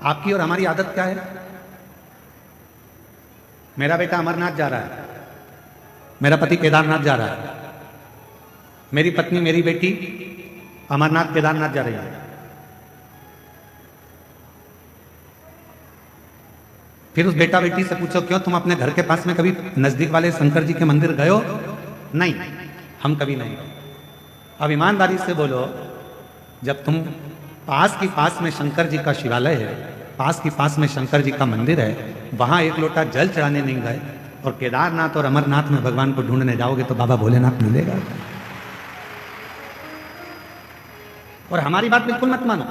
आपकी और हमारी आदत क्या है? मेरा बेटा अमरनाथ जा रहा है, मेरा पति केदारनाथ जा रहा है, मेरी पत्नी मेरी बेटी अमरनाथ केदारनाथ जा रही है। फिर उस बेटा बेटी से पूछो, क्यों तुम अपने घर के पास में कभी नजदीक वाले शंकर जी के मंदिर गए हो? नहीं, हम कभी नहीं गए। अब ईमानदारी से बोलो, जब तुम पास की पास में शंकर जी का शिवालय है, पास की पास में शंकर जी का मंदिर है, वहां एक लोटा जल चढ़ाने नहीं गए और केदारनाथ और अमरनाथ में भगवान को ढूंढने जाओगे तो बाबा भोलेनाथ मिलेगा? और हमारी बात बिल्कुल मत मानो,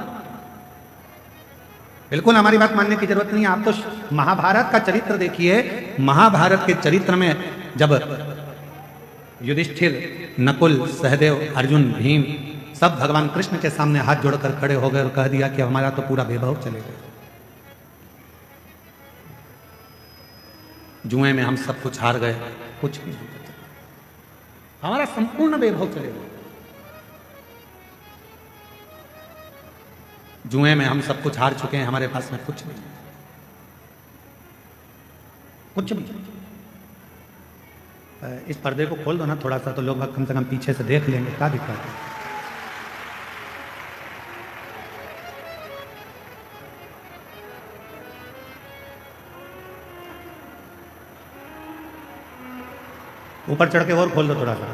बिल्कुल हमारी बात मानने की जरूरत नहीं है। आप तो महाभारत का चरित्र देखिए। महाभारत के चरित्र में जब युधिष्ठिर, नकुल, सहदेव, अर्जुन, भीम सब भगवान कृष्ण के सामने हाथ जोड़कर खड़े हो गए और कह दिया कि हमारा तो पूरा वैभव चले गया, जुए में हम सब कुछ हार गए, कुछ भी नहीं बचा, हमारा संपूर्ण वैभव चले गया, जुए में हम सब कुछ हार चुके हैं, हमारे पास में कुछ नहीं, कुछ भी। इस पर्दे को खोल दो ना थोड़ा सा, तो लोग कम से कम पीछे से देख लेंगे क्या दिक्कत है। ऊपर चढ़ के और खोल दो थोड़ा सा।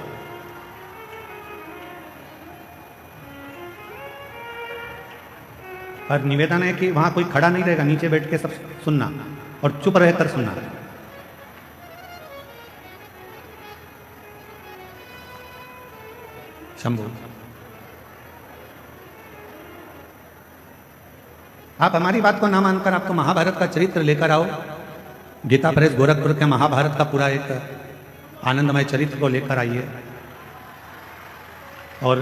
पर निवेदन है कि वहां कोई खड़ा नहीं रहेगा, नीचे बैठ के सब सुनना और चुप रहकर सुनना। शंभू, आप हमारी बात को ना मानकर आप तो महाभारत का चरित्र लेकर आओ, गीता प्रेस गोरखपुर के महाभारत का पूरा एक आनंदमय चरित्र को लेकर आइए और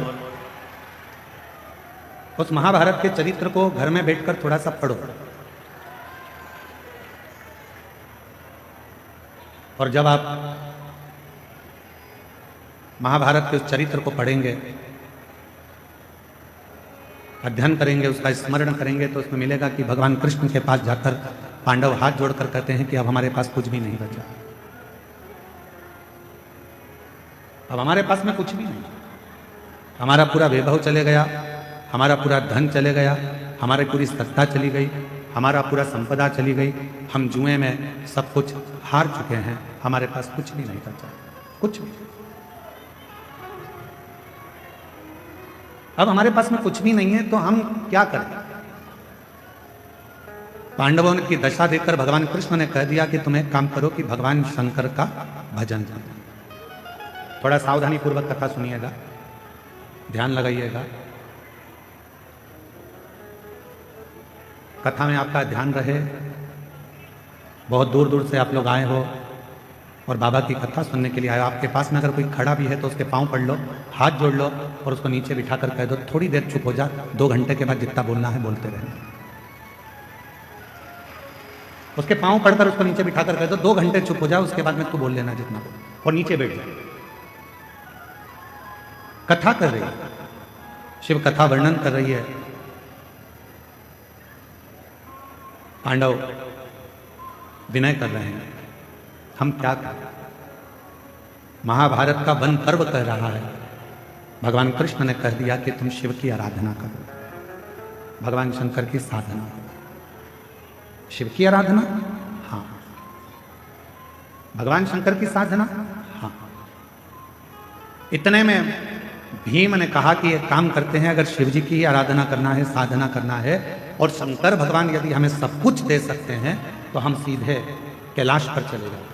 उस महाभारत के चरित्र को घर में बैठकर थोड़ा सा पढ़ो। और जब आप महाभारत के उस चरित्र को पढ़ेंगे, अध्ययन करेंगे, उसका स्मरण करेंगे, तो उसमें मिलेगा कि भगवान कृष्ण के पास जाकर पांडव हाथ जोड़कर कहते हैं कि अब हमारे पास कुछ भी नहीं बचा, अब हमारे पास में कुछ भी नहीं, हमारा पूरा वैभव चले गया, हमारा पूरा धन चले गया, हमारी पूरी सत्ता चली गई, हमारा पूरा संपदा चली गई, हम जुए में सब कुछ हार चुके हैं, हमारे पास कुछ भी नहीं बचा, कुछ भी। अब हमारे पास में कुछ भी नहीं है तो हम क्या करें? पांडवों की दशा देखकर भगवान कृष्ण ने कह दिया कि तुम एक काम करो कि भगवान शंकर का भजन करो। थोड़ा सावधानी पूर्वक कथा सुनिएगा, ध्यान लगाइएगा, कथा में आपका ध्यान रहे। बहुत दूर दूर से आप लोग आए हो और बाबा की कथा सुनने के लिए आए हो। आपके पास में अगर कोई खड़ा भी है तो उसके पांव पड़ लो, हाथ जोड़ लो और उसको नीचे बिठाकर कह दो थोड़ी देर चुप हो जा, 2 घंटे के बाद जितना बोलना है बोलते रहना। उसके पांव पड़कर उसको नीचे बिठाकर कह दो 2 घंटे चुप हो जा, उसके बाद में तू बोल लेना जितना बोल, और नीचे बैठ जा। कथा कर रही है, शिव कथा वर्णन कर रही है। पांडव विनय कर रहे हैं, हम क्या करें? महाभारत का वन पर्व कह रहा है, भगवान कृष्ण ने कह दिया कि तुम शिव की आराधना करो, भगवान शंकर की साधना करो। शिव की आराधना, हाँ। भगवान शंकर की साधना, हाँ। इतने में भीम ने कहा कि एक काम करते हैं, अगर शिव जी की ही आराधना करना है, साधना करना है, और शंकर भगवान यदि हमें सब कुछ दे सकते हैं, तो हम सीधे कैलाश पर चले जाते हैं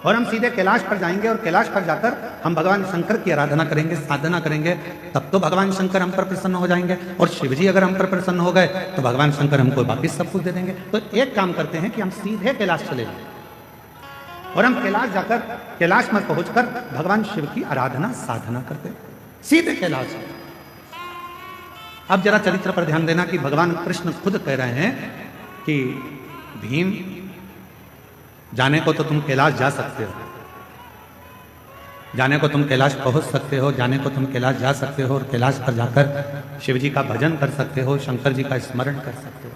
और हम सीधे कैलाश पर जाएंगे और कैलाश पर जाकर हम भगवान शंकर की आराधना करेंगे, साधना करेंगे, तब तो भगवान शंकर हम पर प्रसन्न हो जाएंगे। और शिव जी अगर हम पर प्रसन्न हो गए तो भगवान शंकर हमको वापिस सब कुछ दे देंगे। तो एक काम करते हैं कि हम सीधे कैलाश चले जाएं और हम कैलाश जाकर, कैलाश में पहुंचकर भगवान शिव की आराधना साधना करते, सीधे कैलाश। अब जरा चरित्र पर ध्यान देना कि भगवान कृष्ण खुद कह रहे हैं कि भीम, जाने को तो तुम कैलाश जा सकते हो, जाने को तुम कैलाश पहुंच सकते हो, जाने को तुम कैलाश जा सकते हो और कैलाश पर जाकर शिव जी का भजन कर सकते हो, शंकर जी का स्मरण कर सकते हो,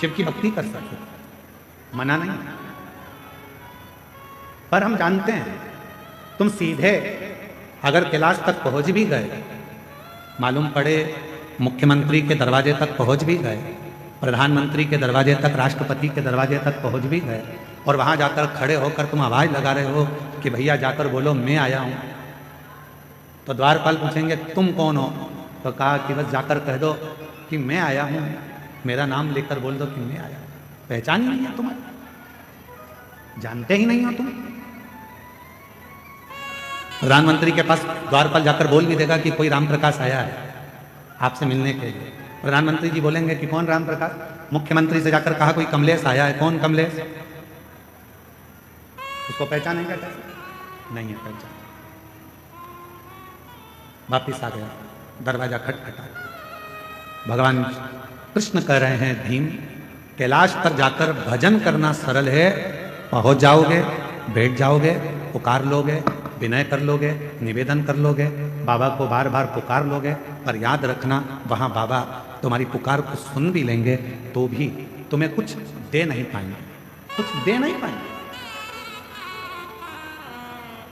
शिव की भक्ति कर सकते हो, मना नहीं। पर हम जानते हैं तुम सीधे अगर कैलाश तक पहुंच भी गए, मालूम पड़े मुख्यमंत्री के दरवाजे तक पहुंच भी गए, प्रधानमंत्री के दरवाजे तक, राष्ट्रपति के दरवाजे तक पहुंच भी गए और वहां जाकर खड़े होकर तुम आवाज लगा रहे हो कि भैया जाकर बोलो मैं आया हूं, तो द्वारपाल पूछेंगे तुम कौन हो? तो कहा कि बस जाकर कह दो कि मैं आया हूं, मेरा नाम लेकर बोल दो कि मैं आया हूं। पहचान ही नहीं है तुम्हारी, जानते ही नहीं हो तुम। प्रधानमंत्री के पास द्वारपाल जाकर बोल भी देगा कि कोई राम प्रकाश आया है आपसे मिलने के लिए, प्रधानमंत्री जी बोलेंगे कि कौन राम प्रकाश? मुख्यमंत्री से जाकर कहा कोई कमलेश आया है, कौन कमलेश? उसको पहचानेंगे कैसे? नहीं है पहचान। वापिस आ गया, दरवाजा खटखटा। भगवान कृष्ण कह रहे हैं भीम, कैलाश पर जाकर भजन करना सरल है, पहुंच जाओगे, बैठ जाओगे, पुकार लोगे, विनय कर लोगे, निवेदन कर लोगे, बाबा को बार बार पुकार लोगे, पर याद रखना वहां बाबा तुम्हारी पुकार को सुन भी लेंगे तो भी तुम्हें कुछ दे नहीं पाएंगे, कुछ दे नहीं पाएंगे।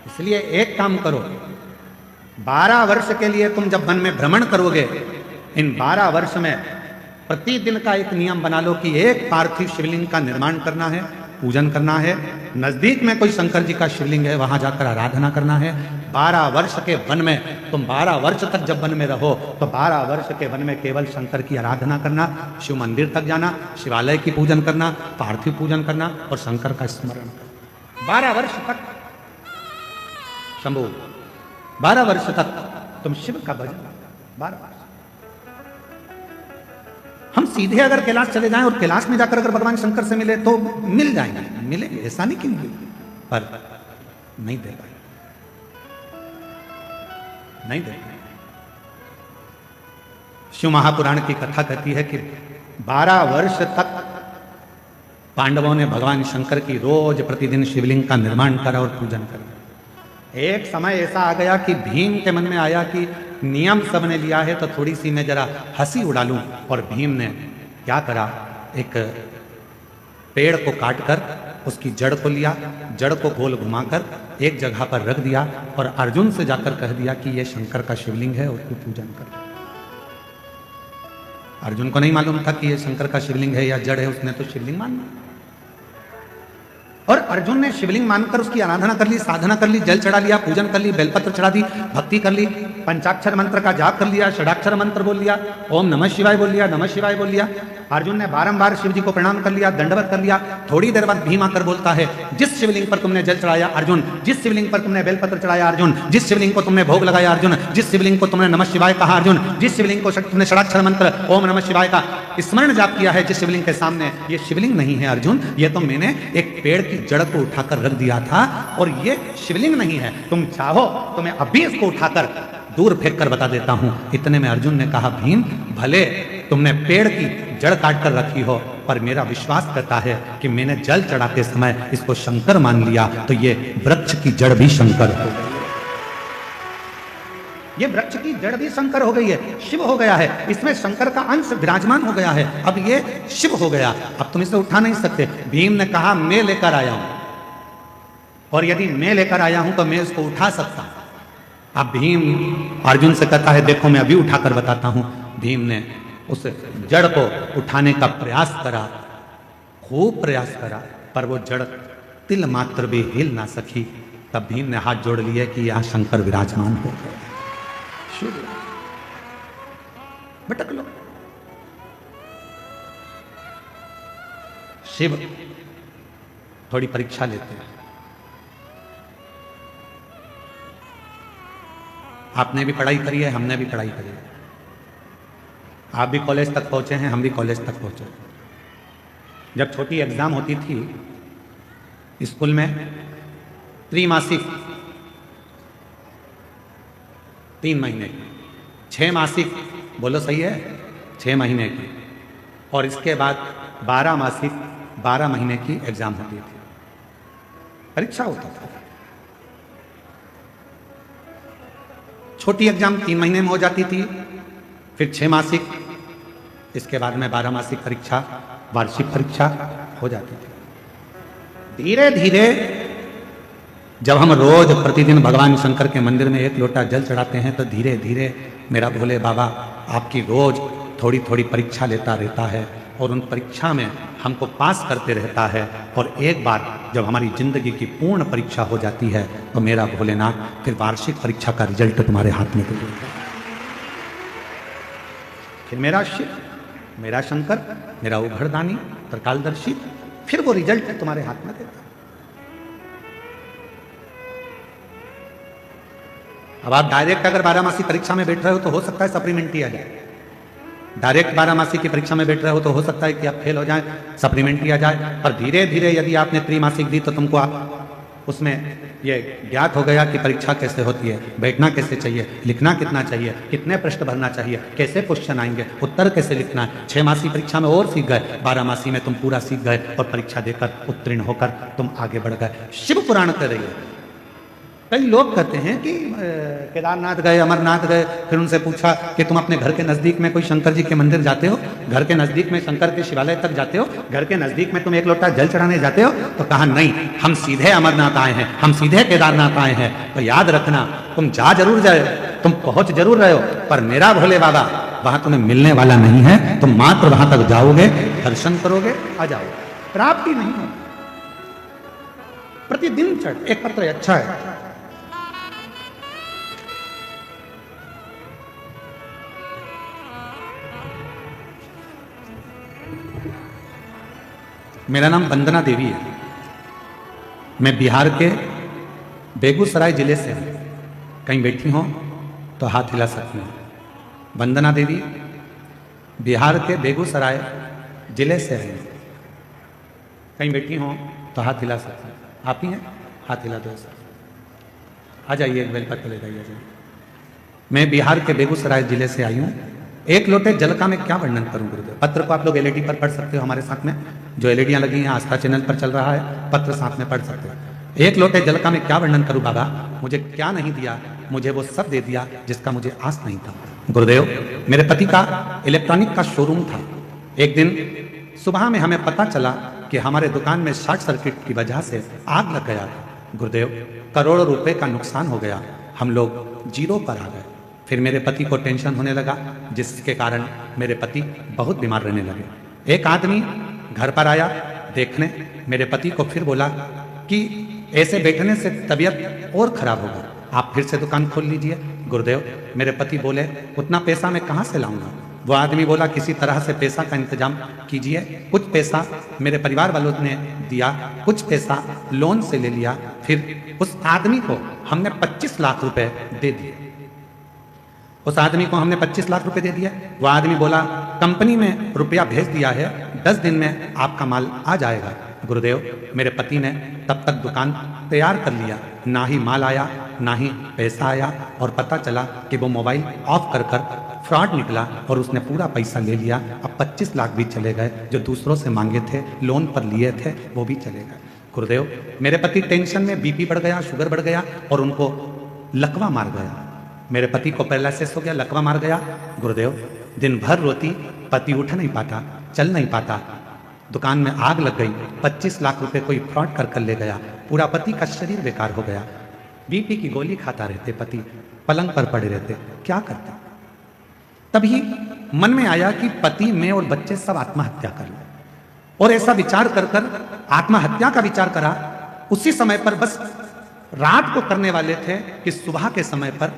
इसलिए एक काम करो, 12 वर्ष के लिए तुम जब वन में भ्रमण करोगे, इन 12 वर्ष में प्रतिदिन का एक नियम बना लो कि एक पार्थिव शिवलिंग का निर्माण करना है, पूजन करना है। नजदीक में कोई शंकर जी का शिवलिंग है, वहां जाकर आराधना करना है। 12 वर्ष के वन में तुम 12 वर्ष तक जब वन में रहो तो 12 वर्ष के वन में केवल शंकर की आराधना करना, शिव मंदिर तक जाना, शिवालय की पूजन करना, पार्थिव पूजन करना और शंकर का स्मरण करना। 12 वर्ष तक शंभू, 12 वर्ष तक तुम शिव का भजन, 12 वर्ष। हम सीधे अगर कैलाश चले जाएं और कैलाश में जाकर अगर भगवान शंकर से मिले तो मिल जाएंगे, मिलेंगे, ऐसा नहीं कि नहीं मिले, पर नहीं दे पाए, नहीं दे पाए। शिव महापुराण की कथा कहती है कि 12 वर्ष तक पांडवों ने भगवान शंकर की रोज प्रतिदिन शिवलिंग का निर्माण करा और पूजन करा। एक समय ऐसा आ गया कि भीम के मन में आया कि नियम सबने लिया है तो थोड़ी सी मैं जरा हंसी उड़ा लूं, और भीम ने क्या करा, एक पेड़ को काटकर उसकी जड़ को लिया, जड़ को गोल घुमाकर एक जगह पर रख दिया और अर्जुन से जाकर कह दिया कि यह शंकर का शिवलिंग है और तू पूजन कर। अर्जुन को नहीं मालूम था कि यह शंकर का शिवलिंग है या जड़ है, उसने तो शिवलिंग मान लिया और अर्जुन ने शिवलिंग मानकर उसकी आराधना कर ली, साधना कर ली, जल चढ़ा लिया, पूजन कर ली, बेलपत्र चढ़ा दी, भक्ति कर ली, पंचाक्षर मंत्र का जाप कर लिया, षडाक्षर मंत्र बोल लिया, ओम नमः शिवाय बोल लिया, नमः शिवाय बोल लिया। अर्जुन ने बारंबार शिव जी को प्रणाम कर लिया, दंडवत कर लिया। थोड़ी देर बाद भीम आकर बोलता है, जिस शिवलिंग पर तुमने जल चढ़ाया अर्जुन, जिस शिवलिंग पर तुमने बेलपत्र चढ़ाया अर्जुन, जिस शिवलिंग को तुमने भोग लगाया अर्जुन, जिस शिवलिंग को तुमने नमः शिवाय कहा अर्जुन, जिस शिवलिंग को तुमने षडाक्षर मंत्र ओम नमः शिवाय का स्मरण जाप किया है, जिस शिवलिंग के सामने, ये शिवलिंग नहीं है अर्जुन, ये तो मैंने एक पेड़ की जड़ को उठाकर रख दिया था और ये शिवलिंग नहीं है। तुम चाहो तो मैं अभी इसको उठाकर दूर फेंक कर बता देता हूं। इतने में अर्जुन ने कहा, भीम भले तुमने पेड़ की जड़ काट कर रखी हो, पर मेरा विश्वास करता है कि मैंने जल चढ़ाते समय इसको शंकर मान लिया, तो ये वृक्ष की जड़ भी शंकर हो गई, ये वृक्ष की जड़ भी शंकर हो गई है, शिव हो गया है, इसमें शंकर का अंश विराजमान हो गया है, अब ये शिव हो गया, अब तुम इसे उठा नहीं सकते। भीम ने कहा, मैं लेकर आया हूं और यदि मैं लेकर आया हूं तो मैं इसको उठा सकता हूं। अब भीम अर्जुन से कहता है, देखो मैं अभी उठाकर बताता हूं। भीम ने उस जड़ को उठाने का प्रयास करा, खूब प्रयास करा, पर वो जड़ तिल मात्र भी हिल ना सकी। तब भीम ने हाथ जोड़ लिए कि यहां शंकर विराजमान हो गए। भटक लो, शिव थोड़ी परीक्षा लेते हैं। आपने भी पढ़ाई करी है, हमने भी पढ़ाई करी है, आप भी कॉलेज तक पहुंचे हैं, हम भी कॉलेज तक पहुंचे। जब छोटी एग्जाम होती थी स्कूल में, त्रिमासिक 3 महीने की, 6 मासिक, बोलो सही है, 6 महीने की, और इसके बाद 12 मासिक 12 महीने की एग्जाम होती थी। परीक्षा होता था। छोटी एग्जाम 3 महीने में हो जाती थी, फिर 6 मासिक, इसके बाद में 12 मासिक परीक्षा, वार्षिक परीक्षा हो जाती थी। धीरे धीरे जब हम रोज प्रतिदिन भगवान शंकर के मंदिर में 1 लोटा जल चढ़ाते हैं तो धीरे धीरे मेरा भोले बाबा आपकी रोज थोड़ी थोड़ी परीक्षा लेता रहता है और उन परीक्षा में हमको पास करते रहता है। और एक बार जब हमारी जिंदगी की पूर्ण परीक्षा हो जाती है तो मेरा भोलेनाथ फिर वार्षिक परीक्षा का रिजल्ट तुम्हारे हाथ में दे देता है। फिर मेरा शिव, मेरा शंकर, मेरा उघड़दानी, त्रिकालदर्शी, फिर वो रिजल्ट तुम्हारे हाथ में देता है। अब आप डायरेक्ट अगर 12 मासी परीक्षा में बैठ रहे हो तो हो सकता है सप्लीमेंट्री आ जाए। डायरेक्ट 12 मासी की परीक्षा में बैठ रहे हो तो हो सकता है कि आप फेल हो जाए, सप्लीमेंट्री आ जाए। पर धीरे धीरे यदि आपने त्रिमासिक दी तो तुमको आप उसमें ये ज्ञात हो गया कि परीक्षा कैसे होती है, बैठना कैसे चाहिए, लिखना कितना चाहिए, कितने प्रश्न भरना चाहिए, कैसे क्वेश्चन आएंगे, उत्तर कैसे लिखना है। 6 मासी परीक्षा में और सीख गए, 12 मासी में तुम पूरा सीख गए और परीक्षा देकर उत्तीर्ण होकर तुम आगे बढ़ गए। शिव पुराण कर रही है। कई लोग कहते हैं कि केदारनाथ गए, अमरनाथ गए, फिर उनसे पूछा कि तुम अपने घर के नज़दीक में कोई शंकर जी के मंदिर जाते हो, घर के नज़दीक में शंकर के शिवालय तक जाते हो, घर के नज़दीक में तुम 1 लोटा जल चढ़ाने जाते हो? तो कहा नहीं, हम सीधे अमरनाथ आए हैं, हम सीधे केदारनाथ आए हैं। तो याद रखना, तुम जा जरूर जाए, तुम पहुंच जरूर रहे हो, पर मेरा भोले बाबा वहां तुम्हें मिलने वाला नहीं है। तुम मात्र वहां तक जाओगे, दर्शन करोगे, आ जाओगे, प्राप्ति नहीं हो। प्रतिदिन चढ़, एक पत्र अच्छा है। मेरा नाम वंदना देवी है, मैं बिहार के बेगूसराय जिले से हूँ। कहीं बैठी हो तो हाथ हिला सकती हूँ। वंदना देवी बिहार के बेगूसराय जिले से है। कहीं बैठी हो तो हाथ हिला सकती हूँ। आप ही हैं? हाथ हिला दो। आ जाइए, एक बेलपत्र ले जाइए। मैं बिहार के बेगूसराय जिले से आई हूँ। 1 लोटे जल का मैं क्या वर्णन करूं गुरुदेव। पत्र को आप लोग एलईडी पर पढ़ सकते हो, हमारे साथ में जो एलईडियां लगी हैं आस्था चैनल पर चल रहा है, पत्र साथ में पढ़ सकते हो। 1 लोटे जल का मैं क्या वर्णन करूं बाबा, मुझे क्या नहीं दिया, मुझे वो सब दे दिया जिसका मुझे आस नहीं था। गुरुदेव, मेरे पति का इलेक्ट्रॉनिक का शोरूम था। एक दिन सुबह में हमें पता चला कि हमारे दुकान में शॉर्ट सर्किट की वजह से आग लग गया। गुरुदेव, करोड़ों रुपए का नुकसान हो गया, हम लोग जीरो पर आ गए। फिर मेरे पति को टेंशन होने लगा, जिसके कारण मेरे पति बहुत बीमार रहने लगे। एक आदमी घर पर आया देखने, मेरे पति को फिर बोला कि ऐसे बैठने से तबीयत और खराब होगा, आप फिर से दुकान खोल लीजिए। गुरुदेव, मेरे पति बोले उतना पैसा मैं कहाँ से लाऊंगा। वो आदमी बोला किसी तरह से पैसा का इंतजाम कीजिए। कुछ पैसा मेरे परिवार वालों ने दिया, कुछ पैसा लोन से ले लिया। फिर उस आदमी को हमने 25 लाख रुपए दे दिए। उस आदमी को हमने 25 लाख रुपए दे दिया। वो आदमी बोला कंपनी में रुपया भेज दिया है, 10 दिन में आपका माल आ जाएगा। गुरुदेव, मेरे पति ने तब तक दुकान तैयार कर लिया, ना ही माल आया ना ही पैसा आया, और पता चला कि वो मोबाइल ऑफ कर फ्रॉड निकला और उसने पूरा पैसा ले लिया। अब 25 लाख भी चले गए, जो दूसरों से मांगे थे, लोन पर लिए थे, वो भी चले गए। गुरुदेव, मेरे पति टेंशन में बीपी बढ़ गया, शुगर बढ़ गया और उनको लकवा मार गया। मेरे पति को पैरालिसिस हो गया, लकवा मार गया। गुरुदेव, दिन भर रोती, पति उठ नहीं पाता, चल नहीं पाता, दुकान में आग लग गई, 25 लाख रुपए कोई फ्रॉड कर ले गया, पूरा पति का शरीर बेकार हो गया। बीपी की गोली खाता रहते, पति पलंग पर पड़े रहते, क्या करते। तभी मन में आया कि पति, मैं और बच्चे सब आत्महत्या कर लें, और ऐसा विचार कर आत्महत्या का विचार करा। उसी समय पर बस रात को करने वाले थे कि सुबह के समय पर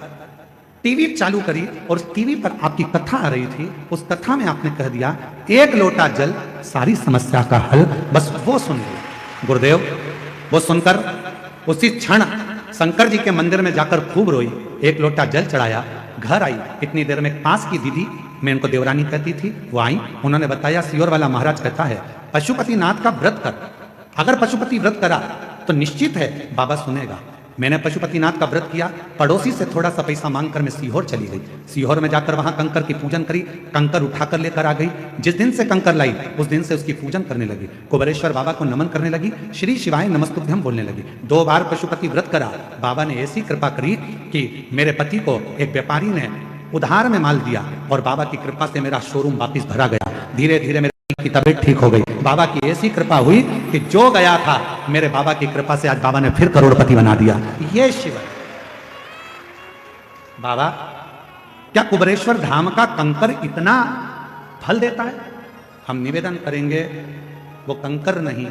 टीवी चालू करी और टीवी पर आपकी कथा आ रही थी। उस कथा में आपने कह दिया 1 लोटा जल सारी समस्या का हल, बस वो सुन लिया। गुरुदेव, वो सुनकर उसी क्षण शंकर जी के मंदिर में जाकर खूब रोई, 1 लोटा जल चढ़ाया, घर आई। इतनी देर में पास की दीदी, मैं उनको देवरानी कहती थी, वो आई। उन्होंने बताया सियोर वाला महाराज कहता है पशुपति नाथ का व्रत कर, अगर पशुपति व्रत करा तो निश्चित है बाबा सुनेगा। मैंने पशुपतिनाथ का व्रत किया, पड़ोसी से थोड़ा सा पैसा मांगकर मैं सीहोर चली गई। सीहोर में जाकर वहां कंकर की पूजन करी, कंकर उठाकर लेकर आ गई। जिस दिन से कंकर लाई उस दिन से उसकी पूजन करने लगी, कुबेरेश्वर बाबा को नमन करने लगी, श्री शिवाय नमस्तुभ्यम बोलने लगी। 2 बार पशुपति व्रत करा। बाबा ने ऐसी कृपा करी कि मेरे पति को एक व्यापारी ने उधार में माल दिया और बाबा की कृपा से मेरा शोरूम वापिस भरा गया। धीरे धीरे मेरे की तबीयत ठीक हो गई। बाबा की ऐसी कृपा हुई कि जो गया था मेरे बाबा की कृपा से आज बाबा ने फिर करोड़पति बना दिया। ये शिव है। बाबा, क्या कुबेरेश्वर धाम का कंकर इतना फल देता है? हम निवेदन करेंगे, वो कंकर नहीं,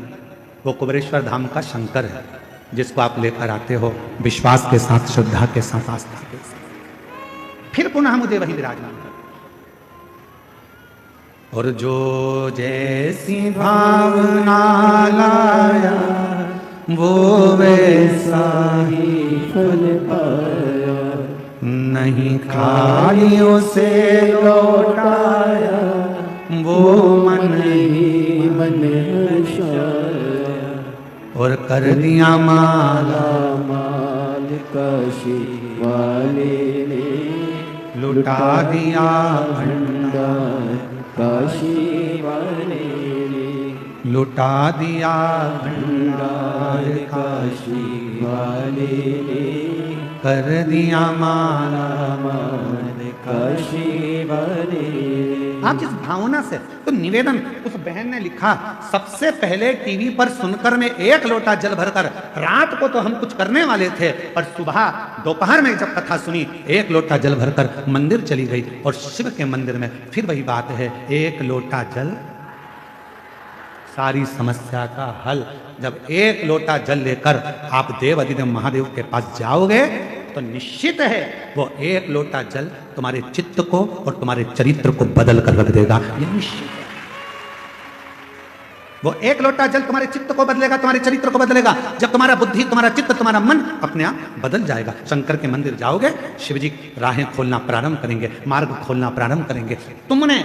वो कुबेरेश्वर धाम का शंकर है, जिसको आप लेकर आते हो विश्वास के साथ, श्रद्धा के साथ, आस्था के साथ, फिर पुनः मुझे वही विराजमान कर। और जो जैसी भावना लाया वो वैसा ही फल पाया, नहीं खाली उसे लौटाया, वो मन ही मन हर्षाया। और कर दिया माला माल काशी वाले ने, लुटा दिया भंडार काशी वाले ने, लुटा दिया भंडार काशी वाले ने, कर दिया माला माल काशी वाले ने। आप जिस भावना से, तो निवेदन उस बहन ने लिखा, सबसे पहले टीवी पर सुनकर मैं 1 लोटा जल भरकर, रात को तो हम कुछ करने वाले थे, पर सुबह दोपहर में जब कथा सुनी 1 लोटा जल भरकर मंदिर चली गई। और शिव के मंदिर में फिर वही बात है, 1 लोटा जल सारी समस्या का हल। जब 1 लोटा जल लेकर आप देव अधिदेव महादेव के पास जाओगे तो निश्चित है वो 1 लोटा जल तुम्हारे चित्त को और तुम्हारे चरित्र को बदल कर रख देगा। ये निश्चित है। वो 1 लोटा जल तुम्हारे चित्त को बदलेगा, तुम्हारे चरित्र को बदलेगा। जब तुम्हारा बुद्धि, तुम्हारा चित्त, तुम्हारा मन अपने आप बदल जाएगा। शंकर के मंदिर जाओगे, शिव जी राहें खोलना प्रारंभ करेंगे, मार्ग खोलना प्रारंभ करेंगे। तुमने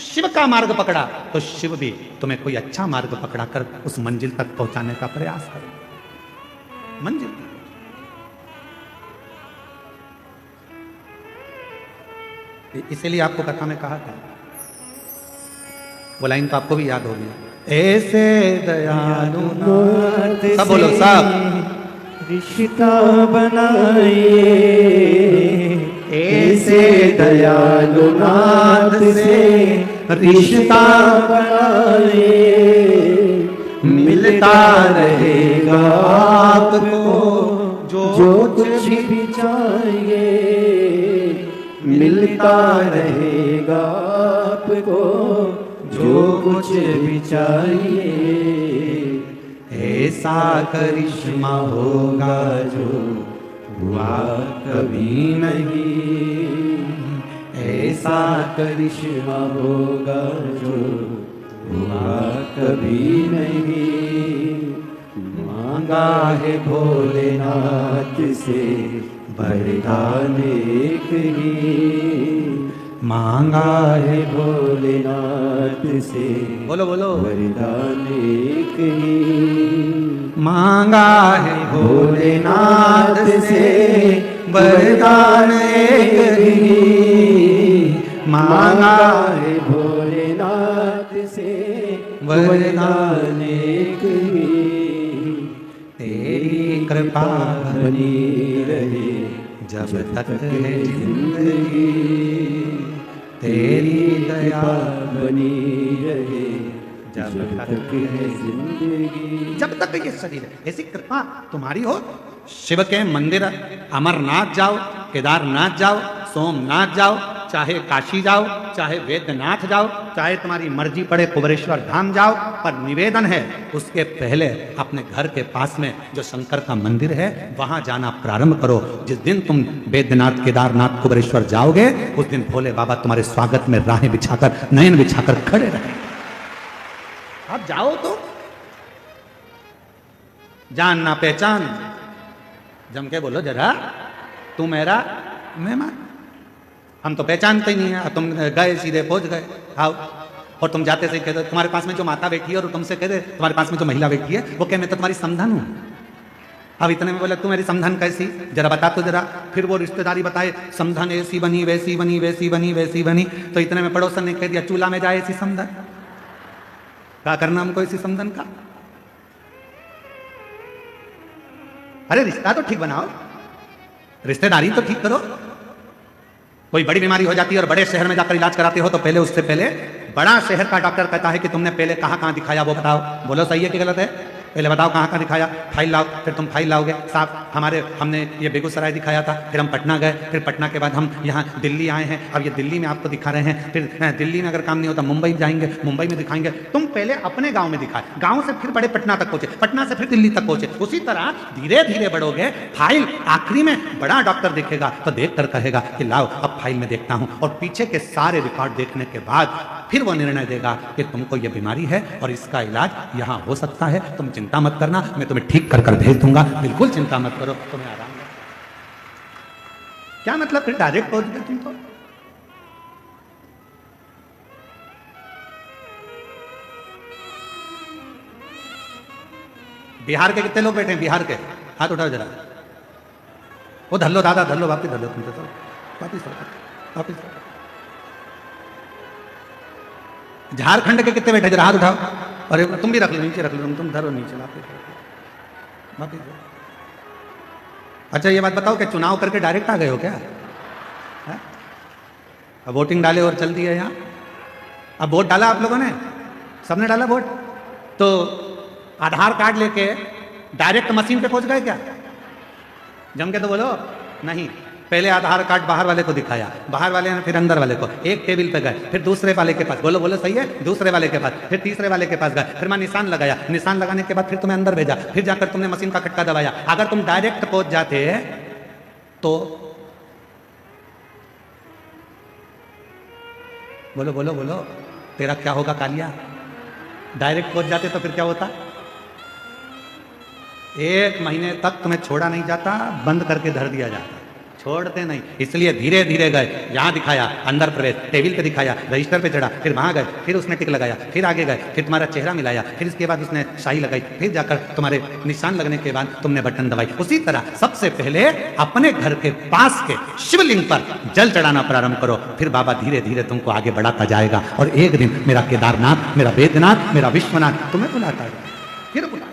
शिव का मार्ग पकड़ा तो शिव भी तुम्हें कोई अच्छा मार्ग पकड़ा कर उस मंजिल तक पहुंचाने का प्रयास करेंगे। मंजिल इसीलिए आपको कथा में कहा था, वो लाइन तो आपको भी याद होगी, ऐसे दयालु नाथ, सब बोलो सब, रिश्ता बनाइए, ऐसे दयालु नाथ से रिश्ता बनाइए, मिलता रहेगा आपको जो कुछ भी चाहिए, मिलता रहेगा आपको जो कुछ भी चाहिए। ऐसा करिश्मा होगा जो हुआ कभी नहीं, ऐसा करिश्मा होगा जो हुआ कभी नहीं। मांगा है भोलेनाथ से वरदान एक ही, मांगा है भोलेनाथ से, बोलो बोलो, वरदान एक ही। मांगा है भोलेनाथ से वरदान एक ही, मांगा है भोलेनाथ से वरदान एक ही। तेरी कृपा बनी रहे जब तक है जिंदगी, तेरी दया बनी रहे जब तक है जिंदगी। जब तक ये शरीर है, ऐसी कृपा तुम्हारी हो। शिव के मंदिर अमरनाथ जाओ, केदारनाथ जाओ, सोमनाथ जाओ, चाहे काशी जाओ, चाहे वैद्यनाथ जाओ, चाहे तुम्हारी मर्जी पड़े कुबेरेश्वर धाम जाओ, पर निवेदन है उसके पहले अपने घर के पास में जो शंकर का मंदिर है वहां जाना प्रारंभ करो। जिस दिन तुम वैद्यनाथ, केदारनाथ, कुबेरेश्वर जाओगे उस दिन भोले बाबा तुम्हारे स्वागत में राहें बिछाकर, नयन बिछाकर खड़े रहे। आप जाओ तो जान ना पहचान, जम के बोलो जरा, तू मेरा मेहमान। हम तो पहचानते ही नहीं है, तुम गए सीधे पहुंच गए, आओ। और तुम जाते से कहते तुम्हारे पास में जो माता बैठी है और तुमसे कहते तुम्हारे पास में जो महिला बैठी है वो कह मैं तो तुम्हारी समधन हूं। अब इतने में बोले तू मेरी समधन कैसी, जरा बता तो जरा। फिर वो रिश्तेदारी बताए, समधन ऐसी बनी वैसी बनी वैसी बनी वैसी बनी। तो इतने में पड़ोसन ने कह दिया चूल्हा में जाए ऐसी समधन। क्या करना हमको इसी समधन का? अरे रिश्ता तो ठीक बनाओ, रिश्तेदारी तो ठीक करो। कोई बड़ी बीमारी हो जाती है और बड़े शहर में जाकर इलाज कराते हो तो पहले उससे पहले बड़ा शहर का डॉक्टर कहता है कि तुमने पहले कहाँ कहाँ दिखाया वो बताओ। बोलो सही है कि गलत है? पहले बताओ कहाँ कहाँ दिखाया, फाइल लाओ। फिर तुम फाइल लाओगे साहब, हमने ये बेगूसराय दिखाया था, फिर हम पटना गए, फिर पटना के बाद हम यहाँ दिल्ली आए हैं, अब ये दिल्ली में आपको दिखा रहे हैं। फिर दिल्ली में अगर काम नहीं होता मुंबई जाएंगे, मुंबई में दिखाएंगे। तुम पहले अपने गाँव में दिखाए, गाँव से फिर बड़े पटना तक पहुँचे, पटना से फिर दिल्ली तक पहुँचे। उसी तरह धीरे धीरे बढ़ोगे। फाइल आखिरी में बड़ा डॉक्टर देखेगा तो देख कर कहेगा कि लाओ अब फाइल में देखता हूँ, और पीछे के सारे रिकॉर्ड देखने के बाद फिर वो निर्णय देगा कि तुमको ये बीमारी है और इसका इलाज यहाँ हो सकता है, तुम चिंता मत करना, मैं तुम्हें ठीक कर कर भेज दूंगा, बिल्कुल चिंता मत करो, तुम्हें आराम है। क्या मतलब? फिर डायरेक्ट पहुंच गए तुम तो। बिहार के कितने लोग बैठे हैं? बिहार के हाथ उठाओ जरा। वो धर लो दादा, धर लो, वापिस धर लो, तुम तो वापिस वापिस। झारखंड के कितने बैठे? जरा हाथ उठाओ। अरे तुम भी रख लो, नीचे रख लो, तुम धरो नीचे वापिस। अच्छा ये बात बताओ कि चुनाव करके डायरेक्ट आ गए हो क्या? है? अब वोटिंग डाले और चल दिया यहाँ। अब वोट डाला आप लोगों ने, सबने डाला वोट, तो आधार कार्ड लेके डायरेक्ट मशीन पे पहुंच गए क्या? जम के तो बोलो नहीं। पहले आधार कार्ड बाहर वाले को दिखाया, बाहर वाले ने फिर अंदर वाले को, एक टेबल पे गए, फिर दूसरे वाले के पास, बोलो बोलो सही है, दूसरे वाले के पास, फिर तीसरे वाले के पास गए, फिर मैं निशान लगाया, निशान लगाने के बाद फिर तुम्हें अंदर भेजा, फिर जाकर तुमने मशीन का खटका दबाया। अगर तुम डायरेक्ट पहुंच जाते तो बोलो बोलो बोलो, तेरा क्या होगा कालिया? डायरेक्ट पहुंच जाते तो फिर क्या होता? 1 महीने तक तुम्हें छोड़ा नहीं जाता, बंद करके धर दिया जाता, छोड़ते नहीं। इसलिए धीरे धीरे गए, यहाँ दिखाया अंदर प्रवेश, टेबल पे दिखाया, रजिस्टर पे चढ़ा, फिर वहां गए, फिर उसने टिक लगाया, फिर आगे गए, फिर तुम्हारा चेहरा मिलाया, फिर इसके बाद उसने शाही लगाई, फिर जाकर तुम्हारे निशान लगने के बाद तुमने बटन दबाई। उसी तरह सबसे पहले अपने घर के पास के शिवलिंग पर जल चढ़ाना प्रारंभ करो, फिर बाबा धीरे धीरे तुमको आगे बढ़ाता जाएगा। और एक दिन मेरा केदारनाथ, मेरा बैद्यनाथ, मेरा विश्वनाथ तुम्हें बुलाता है, फिर बुला।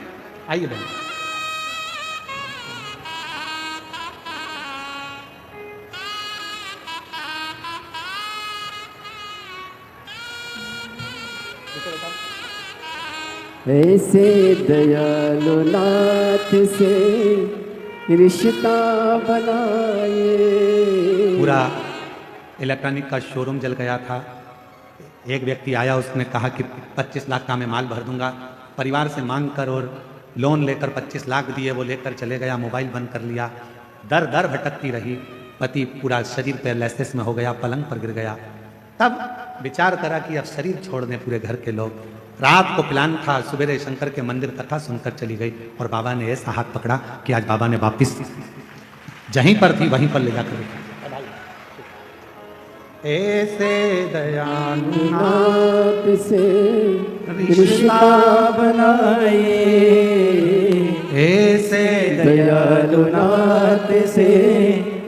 आइए बहन। ऐसे दयालु नाथ से रिश्ता बनाए। पूरा इलेक्ट्रॉनिक का शोरूम जल गया था। एक व्यक्ति आया, उसने कहा कि 25 लाख का मैं माल भर दूंगा। परिवार से मांग कर और लोन लेकर 25 लाख दिए, वो लेकर चले गया, मोबाइल बंद कर लिया। दर दर भटकती रही, पति पूरा शरीर पैरालिसिस में हो गया, पलंग पर गिर गया। तब विचार करा कि अब शरीर छोड़ दें पूरे घर के लोग। रात को प्लान था, सवेरे शंकर के मंदिर कथा सुनकर चली गई, और बाबा ने ऐसा हाथ पकड़ा कि आज बाबा ने वापिस जहीं पर थी वहीं पर ले जाकर ऐसे दयालु नाथ से रिश्ता बनाए। ऐसे दयालु नाथ से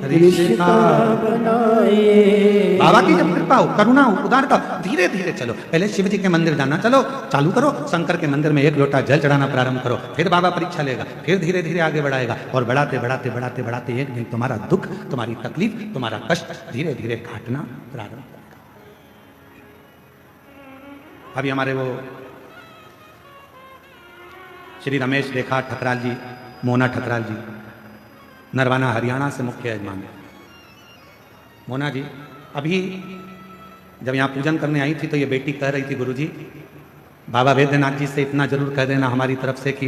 रिश्ता बनाए। बाबा की जब कृपा हो, करुणा हो, उदारता, धीरे धीरे चलो। पहले शिव जी के मंदिर जाना चलो चालू करो, शंकर के मंदिर में 1 लोटा जल चढ़ाना प्रारंभ करो, फिर बाबा परीक्षा लेगा, फिर धीरे धीरे आगे बढ़ाएगा, और बढ़ाते बढ़ाते बढ़ाते बढ़ाते एक दिन तुम्हारा दुख, तुम्हारी तकलीफ, तुम्हारा कष्ट धीरे धीरे काटना प्रारंभ करेगा। अभी हमारे वो श्री रमेश रेखा ठकराल जी, मोना ठकराल जी, नरवाना हरियाणा से मुख्य यजमान है। मोना जी अभी जब यहाँ पूजन करने आई थी तो ये बेटी कह रही थी, गुरुजी बाबा वैद्यनाथ जी से इतना जरूर कह देना हमारी तरफ से कि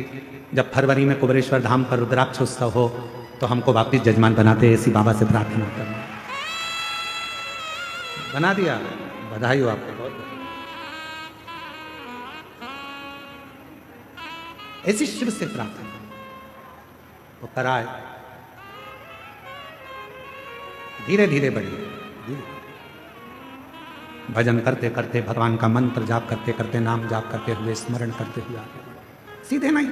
जब फरवरी में कुबेरेश्वर धाम पर रुद्राक्ष उत्सव हो तो हमको वापिस जजमान बनाते, ऐसी बाबा से प्रार्थना करना। बना दिया, बधाई हो आपको, बहुत ऐसी शिव से प्रार्थना वो कराए। धीरे धीरे बढ़िए, भजन करते करते, भगवान का मंत्र जाप करते करते, नाम जाप करते हुए, स्मरण करते हुए आगे सीधे नहीं।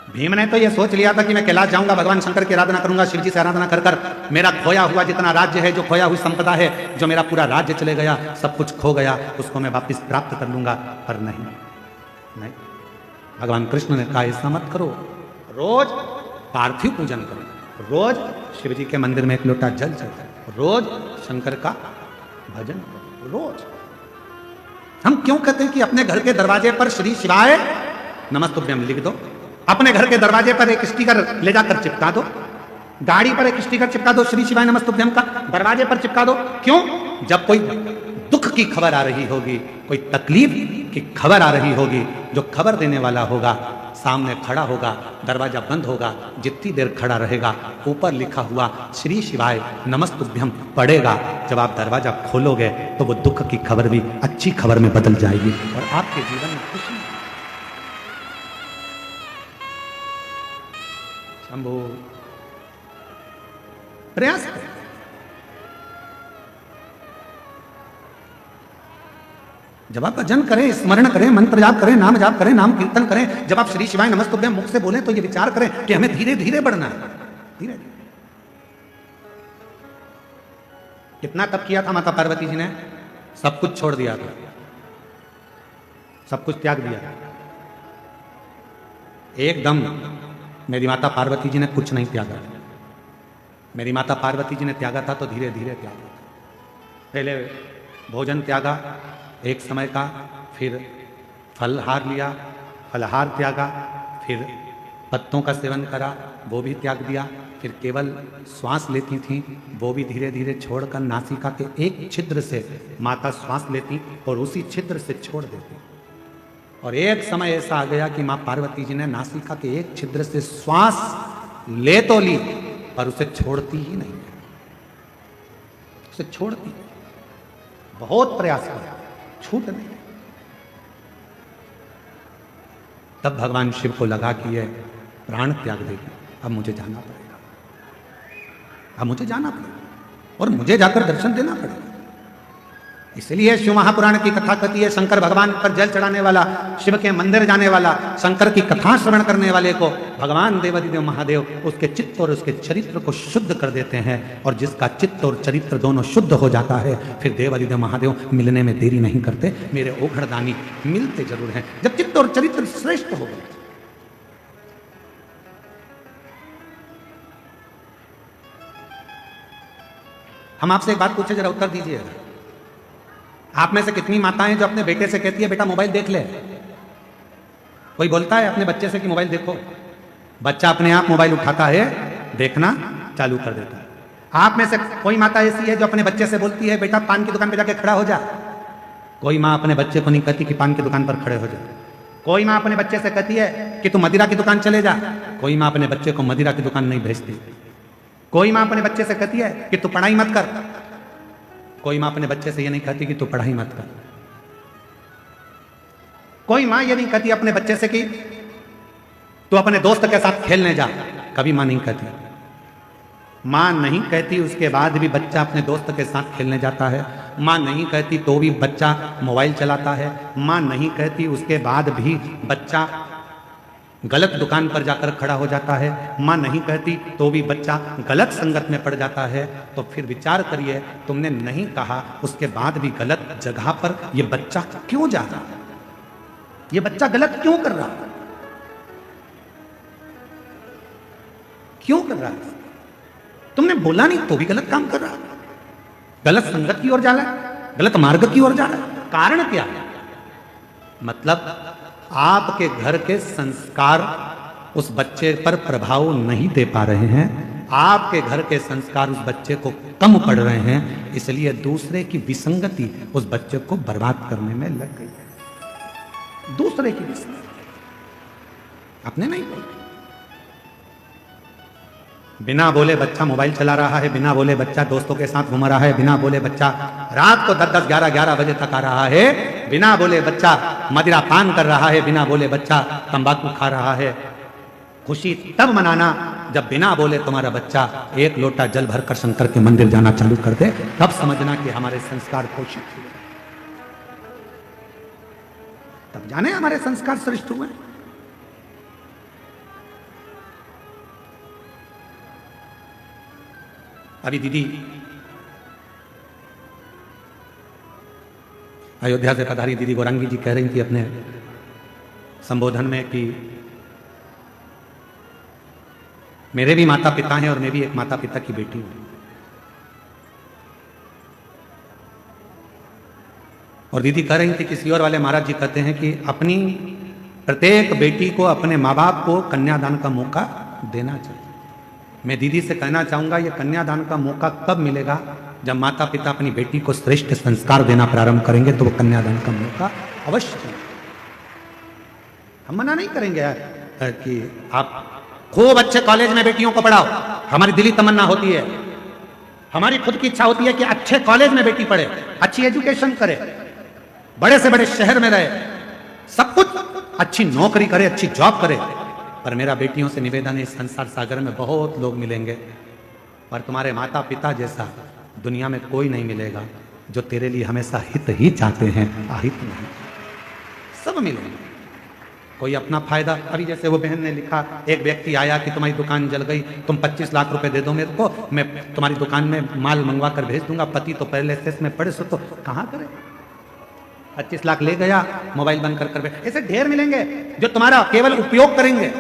भीम ने तो ये सोच लिया था कि मैं कैलाश जाऊंगा, भगवान शंकर की आराधना करूंगा, शिव जी से आराधना कर कर मेरा खोया हुआ जितना राज्य है, जो खोया हुई संपदा है, जो मेरा पूरा राज्य चले गया, सब कुछ खो गया, उसको मैं वापस प्राप्त कर लूंगा। पर नहीं, नहीं, भगवान कृष्ण ने कहा ऐसा मत करो, रोज पार्थिव पूजन करो, रोज शिव जी के मंदिर में एक लोटा जल चढ़ाओ, रोज शंकर का भजन करो, रोज। हम क्यों कहते हैं कि अपने घर के दरवाजे पर श्री शिवाय नमस्तुभ्यम लिख दो, अपने घर के दरवाजे पर एक स्टिकर ले जाकर चिपका दो, गाड़ी पर एक स्टिकर चिपका दो श्री शिवाय नमस्तुभ्यम का, दरवाजे पर चिपका दो। क्यों? जब कोई दुख की खबर आ रही होगी, कोई तकलीफ की खबर आ रही होगी, जो खबर देने वाला होगा सामने खड़ा होगा, दरवाजा बंद होगा, जितनी देर खड़ा रहेगा, ऊपर लिखा हुआ श्री शिवाय नमस्तुभ्यम पड़ेगा। जब आप दरवाजा खोलोगे तो वो दुख की खबर भी अच्छी खबर में बदल जाएगी और आपके जीवन में खुशी। शंभो, प्रयास करें। जब आप भजन करें, स्मरण करें, मंत्र जाप करें, नाम जाप करें, नाम कीर्तन करें, जब आप श्री शिवाय नमस्तुभ्यम मुख से बोलें तो ये विचार करें कि हमें धीरे धीरे बढ़ना है, धीरे धीरे। कितना तप किया था माता पार्वती जी ने? सब कुछ छोड़ दिया था, सब कुछ त्याग दिया। एकदम मेरी माता पार्वती जी ने कुछ नहीं त्यागा। मेरी माता पार्वती जी ने त्यागा था तो धीरे धीरे त्यागा। पहले भोजन त्यागा एक समय का, फिर फलहार लिया, फलहार त्यागा, फिर पत्तों का सेवन करा, वो भी त्याग दिया, फिर केवल श्वास लेती थी, वो भी धीरे धीरे छोड़कर नासिका के एक छिद्र से माता श्वास लेती और उसी छिद्र से छोड़ देती। और एक समय ऐसा आ गया कि मां पार्वती जी ने नासिका के एक छिद्र से श्वास ले तो ली पर उसे छोड़ती ही नहीं, उसे छोड़ती। बहुत प्रयास किया, छूट नहीं। तब भगवान शिव को लगा कि यह प्राण त्याग देगी, अब मुझे जाना पड़ेगा, अब मुझे जाना पड़ेगा और मुझे जाकर दर्शन देना पड़ेगा। इसलिए शिव महापुराण की कथा कहती है, शंकर भगवान पर जल चढ़ाने वाला, शिव के मंदिर जाने वाला, शंकर की कथा श्रवण करने वाले को भगवान देवादिदेव महादेव उसके चित्त और उसके चरित्र को शुद्ध कर देते हैं। और जिसका चित्त और चरित्र दोनों शुद्ध हो जाता है, फिर देवादिदेव महादेव मिलने में देरी नहीं करते। मेरे ओघड़दानी मिलते जरूर हैं जब चित्त और चरित्र श्रेष्ठ हो गए। हम आपसे एक बात पूछे, जरा उत्तर दीजिएगा। आप में से कितनी माताएं जो अपने बेटे से कहती है बेटा मोबाइल देख ले? कोई बोलता है अपने बच्चे से कि मोबाइल देखो? बच्चा अपने आप मोबाइल उठाता है, देखना चालू कर देता है। आप में से कोई माता ऐसी है जो अपने बच्चे से बोलती है बेटा पान की दुकान पे जाके खड़ा हो जा? कोई माँ अपने बच्चे को नहीं कहती कि पान की दुकान पर खड़े हो जा। कोई माँ अपने बच्चे से कहती है कि तू मदिरा की दुकान चले जा। कोई माँ अपने बच्चे को मदिरा की दुकान नहीं भेजती। कोई माँ अपने बच्चे से कहती है कि तू पढ़ाई मत कर। कोई माँ अपने बच्चे से ये नहीं कहती कि तू पढ़ाई मत कर। कोई माँ ये नहीं कहती अपने बच्चे से कि तू अपने दोस्त के साथ खेलने जा। कभी माँ नहीं कहती। माँ नहीं कहती, उसके बाद भी बच्चा अपने दोस्त के साथ खेलने जाता है। माँ नहीं कहती तो भी बच्चा मोबाइल चलाता है। माँ नहीं कहती, उसके बाद भी बच्चा गलत दुकान पर जाकर खड़ा हो जाता है। माँ नहीं कहती तो भी बच्चा गलत संगत में पड़ जाता है। तो फिर विचार करिए, तुमने नहीं कहा, उसके बाद भी गलत जगह पर यह बच्चा क्यों जा रहा है? ये बच्चा गलत क्यों कर रहा है? क्यों कर रहा है? तुमने बोला नहीं तो भी गलत काम कर रहा है, गलत संगत की ओर जा रहा है, गलत मार्ग की ओर जा रहा है। कारण क्या है? मतलब आपके घर के संस्कार उस बच्चे पर प्रभाव नहीं दे पा रहे हैं। आपके घर के संस्कार उस बच्चे को कम पड़ रहे हैं, इसलिए दूसरे की विसंगति उस बच्चे को बर्बाद करने में लग गई है। दूसरे की विसंगति, अपने नहीं बोले। बिना बोले बच्चा मोबाइल चला रहा है, बिना बोले बच्चा दोस्तों के साथ घूम रहा है, बिना बोले बच्चा रात को 10-10, 11-11 बजे तक आ रहा है, बिना बोले बच्चा मदिरा पान कर रहा है, बिना बोले बच्चा तंबाकू खा रहा है। खुशी तब मनाना जब बिना बोले तुम्हारा बच्चा एक लोटा जल भरकर शंकर के मंदिर जाना चालू कर दे, तब समझना कि हमारे संस्कार पोषित हुए, तब जाने हमारे संस्कार श्रेष्ठ हुए। अभी दीदी अयोध्या से पधारी दीदी गौरांगी जी कह रही थी अपने संबोधन में कि मेरे भी माता पिता हैं और मैं भी एक माता पिता की बेटी हूं। और दीदी कह रही थी कि सियोर वाले महाराज जी कहते हैं कि अपनी प्रत्येक बेटी को अपने माँ बाप को कन्यादान का मौका देना चाहिए। मैं दीदी से कहना चाहूंगा ये कन्यादान का मौका कब मिलेगा? जब माता पिता अपनी बेटी को श्रेष्ठ संस्कार देना प्रारंभ करेंगे तो वो कन्यादान का मौका अवश्य मिलेगा। हम मना नहीं करेंगे यार कि आप खूब अच्छे कॉलेज में बेटियों को पढ़ाओ, हमारी दिली तमन्ना होती है, हमारी खुद की इच्छा होती है कि अच्छे कॉलेज में बेटी पढ़े, अच्छी एजुकेशन करे, बड़े से बड़े शहर में रहे, सब कुछ अच्छी नौकरी करे, अच्छी जॉब करे। पर मेरा बेटियों से निवेदन है, इस संसार सागर में बहुत लोग मिलेंगे पर तुम्हारे माता पिता जैसा दुनिया में कोई नहीं मिलेगा जो तेरे लिए हमेशा हित ही चाहते हैं, अहित नहीं। सब मिलेंगे, कोई अपना फायदा। अभी जैसे वो बहन ने लिखा, एक व्यक्ति आया कि तुम्हारी दुकान जल गई, तुम 25 लाख रुपए दे दो मेरे को, मैं तुम्हारी दुकान में माल मंगवा कर भेज दूंगा। पति तो पहले से इसमें पड़े सो तो कहां करे, 25 लाख ले गया, मोबाइल बंद कर कर। ऐसे ढेर मिलेंगे जो तुम्हारा केवल उपयोग करेंगे,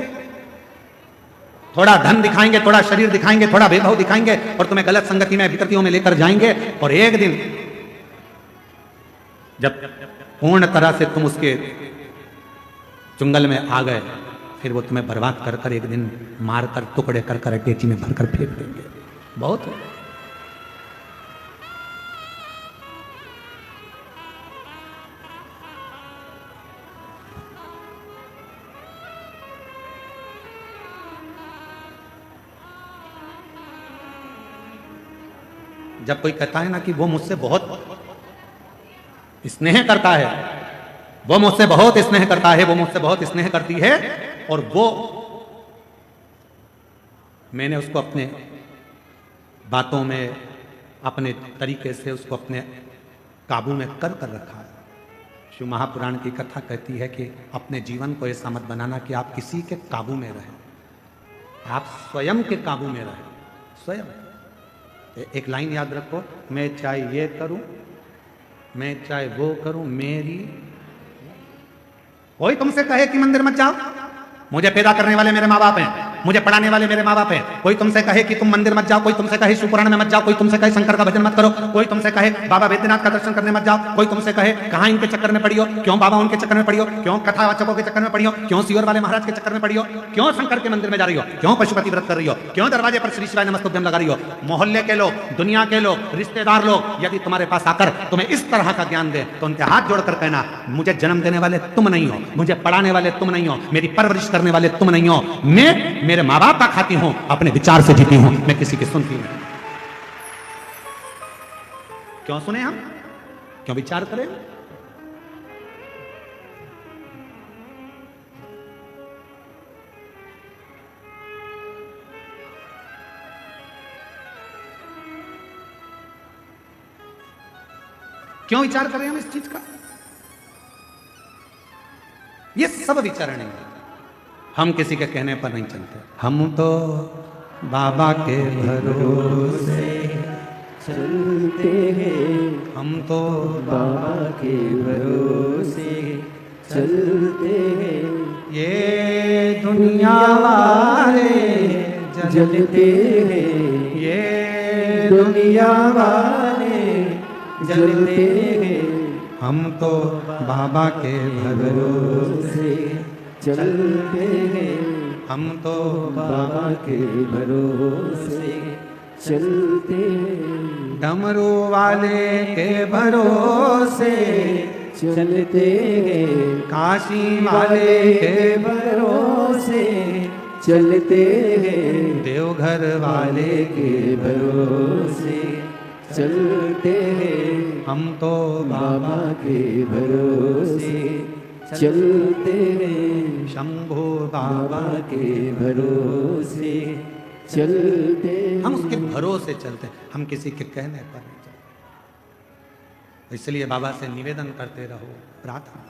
थोड़ा धन दिखाएंगे, थोड़ा शरीर दिखाएंगे, थोड़ा वैभव दिखाएंगे और तुम्हें गलत संगति में विकृतियों में लेकर जाएंगे। और एक दिन जब पूर्ण तरह से तुम उसके चुंगल में आ गए, फिर वो तुम्हें बर्बाद कर कर एक दिन मार कर टुकड़े कर कर अटेची में भरकर फेंक देंगे। बहुत है। जब कोई कहता है ना कि वो मुझसे बहुत स्नेह करता है, वो मुझसे बहुत स्नेह करता है, वो मुझसे बहुत स्नेह करती है, और वो मैंने उसको अपने बातों में अपने तरीके से उसको अपने काबू में कर कर रखा है। शिव महापुराण की कथा कहती है कि अपने जीवन को ऐसा मत बनाना कि आप किसी के काबू में रहें, आप स्वयं के काबू में रहें। स्वयं एक लाइन याद रखो, मैं चाहे ये करूं, मैं चाहे वो करूं, मेरी। कोई तुमसे कहे कि मंदिर मत जाओ, मुझे पैदा करने वाले मेरे माँ बाप हैं, मुझे पढ़ाने वाले मेरे माँ बाप हैं। कोई तुमसे कहे कि तुम मंदिर मत जाओ, कोई तुमसे कहे शिवपुराण में मत जाओ, कोई तुमसे कहे शंकर का भजन मत करो, कोई तुमसे कहे बाबा बैद्यनाथ का दर्शन करने मत जाओ, कोई तुमसे कहे कहाँ इनके चक्कर में पड़ी हो, क्यों बाबा उनके चक्कर में पड़ी हो, क्यों कथावाचकों के चक्कर में पड़ी हो, क्यों सियोर वाले महाराज के चक्कर में पड़ी हो, क्यों शंकर के मंदिर में जा रही हो, क्यों पशुपति व्रत कर रही हो, क्यों दरवाजे पर श्री शिवाय नमस्तुभ्यम लगा रही हो। मोहल्ले के लोग, दुनिया के लोग, रिश्तेदार लोग यदि तुम्हारे पास आकर तुम्हें इस तरह का ज्ञान दे तो उनके हाथ जोड़कर कहना, मुझे जन्म देने वाले तुम नहीं हो, मुझे पढ़ाने वाले तुम नहीं हो, मेरी परवरिश करने वाले तुम नहीं हो, मैं मेरे माँ बाप का खाती हूं, अपने विचार से जीती हूं, मैं किसी की सुनती नहीं। क्यों सुने हम, क्यों विचार करें? क्यों विचार करें हम इस चीज का? ये सब विचार नहीं है, हम किसी के कहने पर नहीं चलते। हम तो बाबा के भरोसे चलते हैं, हम तो बाबा के भरोसे चलते हैं। ये दुनिया वाले जलते हैं, ये दुनिया वाले जलते हैं। हम तो बाबा के भरोसे चलते हैं, हम तो बाबा के भरोसे चलते हैं। डमरू वाले के भरोसे चलते हैं, काशी वाले के भरोसे चलते हैं। देवघर वाले के भरोसे चलते हैं। हम तो बाबा के भरोसे चलते हैं। शंभू बाबा बाबा के भरोसे चलते हैं। हम उसके भरोसे चलते हैं, हम किसी के कहने पर नहीं चलते। इसलिए बाबा से निवेदन करते रहो, प्रार्थना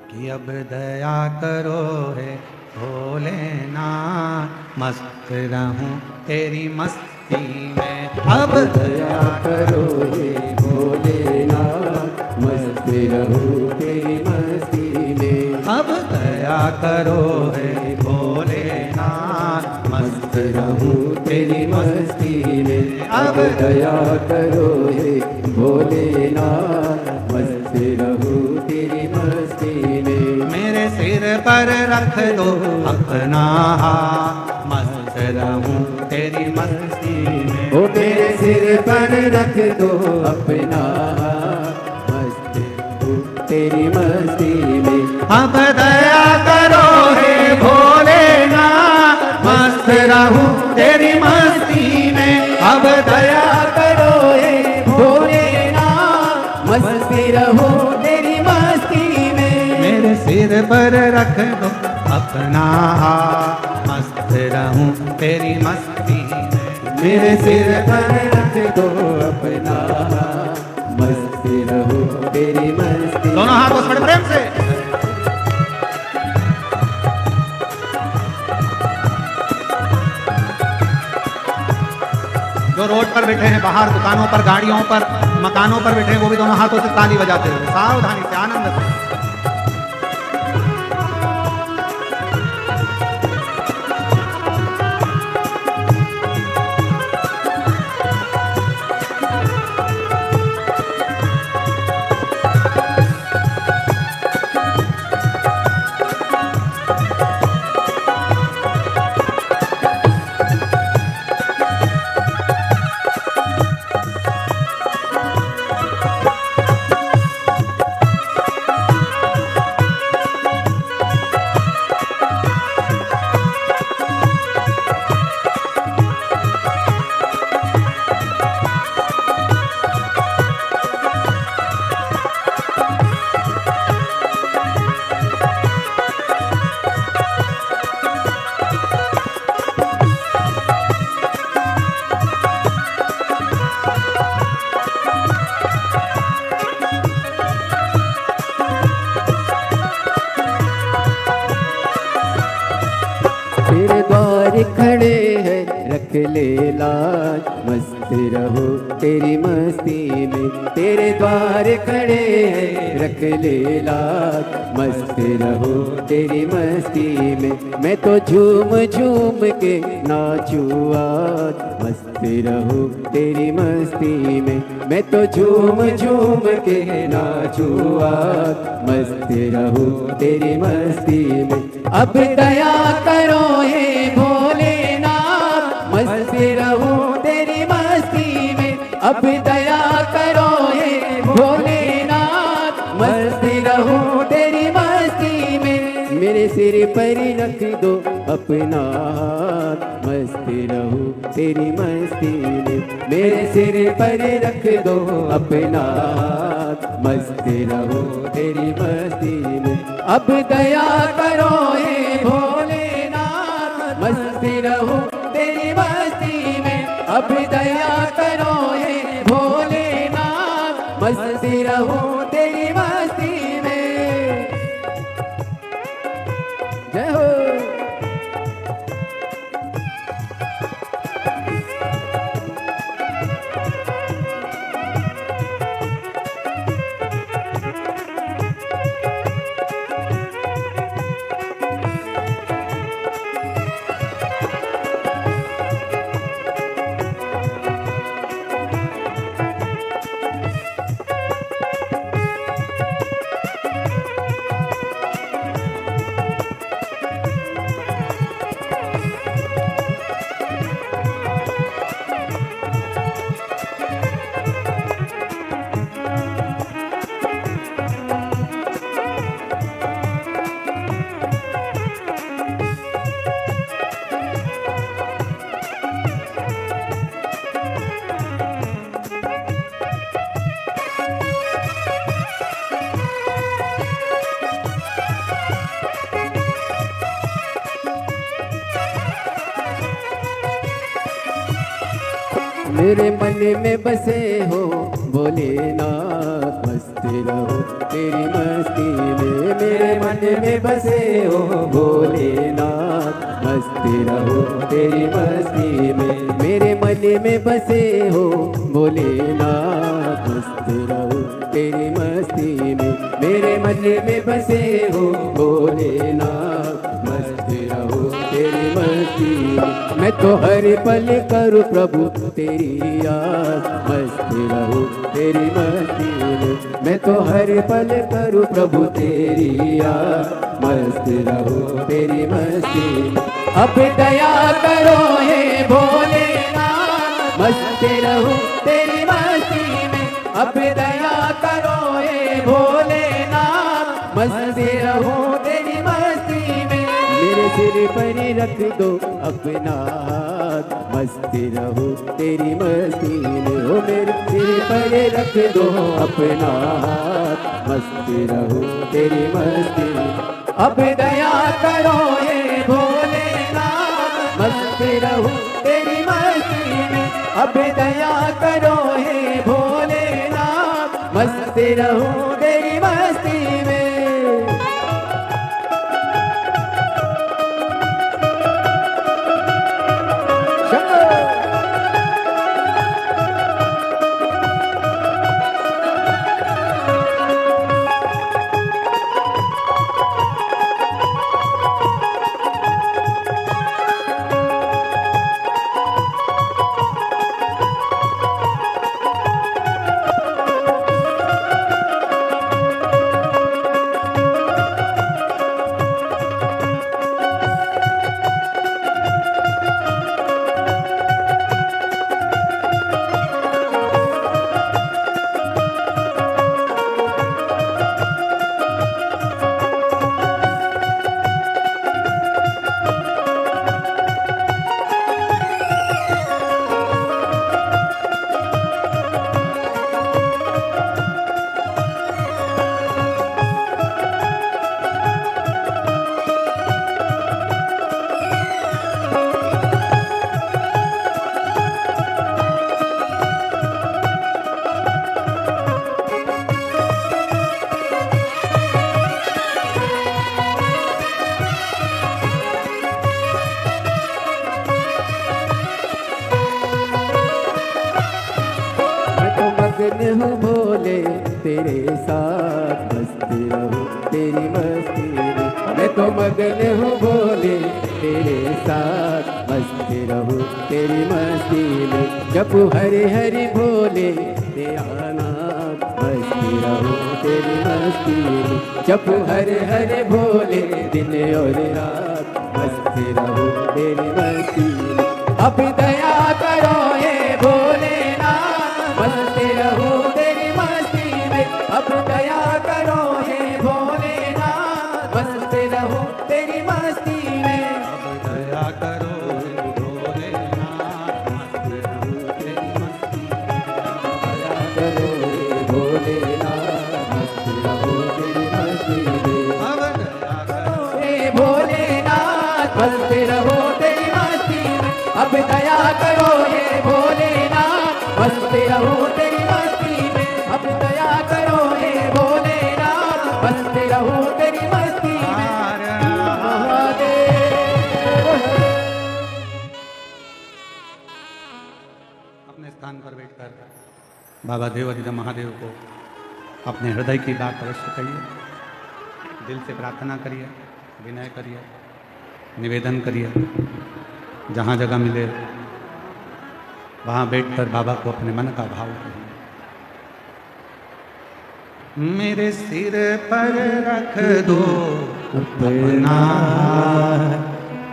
कि अब दया करो है भोलेनाथ, मस्त रहूं तेरी मस्त मस्ती में। अब दया करो हे भोलेनाथ, मस्त रहूं तेरी मस्ती में। अब दया करो हे भोलेनाथ, मस्त रहूं तेरी मस्ती में। अब दया करो हे भोलेनाथ, मस्त रहूं तेरी मस्ती में। मेरे सिर पर रख दो अपना हाथ, मस्त रहूं तेरी मस्ती में। ओ मेरे सिर पर रख दो अपना हाथ, मस्त रहूं तेरी मस्ती में। अब दया करो हे भोलेनाथ, मस्त रहूं तेरी मस्ती में। अब दया करो हे भोलेनाथ, मस्त रहूं तेरी मस्ती में। मेरे सिर पर रख दो अपना हाथ, मस्त रहूं तेरी मस्ती में। मेरे सिर पर रख दो अपना हाथ, मस्त रहूं तेरी मस्ती। दोनों हाथों से बड़े प्रेम से। जो रोड पर बैठे हैं, बाहर दुकानों पर, गाड़ियों पर, मकानों पर बैठे हैं, वो भी दोनों हाथों से ताली बजाते हुए सावधानी से, आनंद से। तेरे द्वार खड़े हैं रख ले लाज, मस्त रहो तेरी मस्ती में। तेरे द्वार खड़े हैं रख ले लाज, मस्त रहो तेरी मस्ती में। मैं तो झूम झूम के नाचूं आज, मस्त रहो तेरी मस्ती में। मैं तो झूम झूम के नाचूं आज, मस्त रहो तेरी मस्ती में। अब दया करो हे भोलेनाथ, मस्त रहूं तेरी मस्ती में। अब दया करो हे भोलेनाथ, मस्त रहूं तेरी मस्ती में। मेरे सिर पर रख दो अपना हाथ, मस्त रहूं तेरी मस्ती में। मेरे सिर पर रख दो अपना हाथ, मस्त रहूं तेरी मस्ती में। अब दया करो हे भोलेनाथ, मस्त रहूं तेरी मस्ती में। अब दया करो हे भोलेनाथ, मस्त रहूं तेरी मस्ती में। जय हो। मेरे मन में बसे हो भोलेनाथ, मस्त रहो तेरी मस्ती में। मेरे मन में बसे हो भोलेनाथ, मस्त रहो तेरी मस्ती में। मेरे मन में बसे हो भोलेनाथ, मस्त रहो तेरी मस्ती में। मेरे मन में बसे हो भोलेनाथ, मस्त रहो तेरी मस्ती में। मैं तो हर पल करूँ प्रभु तेरी याद, मस्त रहो तेरी मस्ती में। मैं तो हर पल करूँ प्रभु तेरी याद, मस्त रहो तेरी मस्ती में। अब दया करो हे भोलेनाथ, मस्त रहो तेरी मस्ती में। अब दया करो हे भोलेनाथ, मस्त रहो तेरी मस्ती में। मेरे सिर पर रख दो अपना हाथ, मस्त रहो तेरी मस्ती में। हो मेरे सिर पर रख दो अपना हाथ, मस्त रहो तेरी मस्ती में। अब दया करो हे भोलेनाथ, मस्त रहो तेरी मस्ती में। अब दया करो हे भोलेनाथ, मस्त रहो तेरी मस्ती में। मगन हूँ भोले तेरे साथ, मस्त रहो तेरी मस्ती में। मैं तो मगन हूँ भोले तेरे साथ, मस्त रहो तेरी मस्ती में। जब हरे हरे भोले तेरा नाम, मस्त रहो तेरी मस्ती में। जब हरे हरे भोले दिन और रात, मस्त रहो तेरी मस्ती में। अब दया करो ये भोलेनाथ, मस्त रहो तेरी मस्ती में। अब दया करो हे भोलेनाथ, मस्त रहो तेरी मस्ती में। अब दया करो हे भोलेनाथ, मस्त रहो तेरी मस्ती में। दया करो हे भोलेनाथ, मस्त रहो तेरी मस्ती में। अब दया करो हे भोलेनाथ, मस्त रहो तेरी मस्ती में। अब दया करो हे भोलेनाथ, मस्त रहो तेरी मस्ती में। अब दया करो हे भोलेनाथ, मस्त रहो तेरी मस्ती में। महादेव। अपने स्थान पर बैठकर बाबा देवाधिदेव महादेव को अपने हृदय की बात अवश्य कहिए, दिल से प्रार्थना करिए, विनय करिए, निवेदन करिए। जहाँ जगह मिले वहाँ बैठकर बाबा को अपने मन का भाव कहिए। मेरे सिर पर रख दो अपना,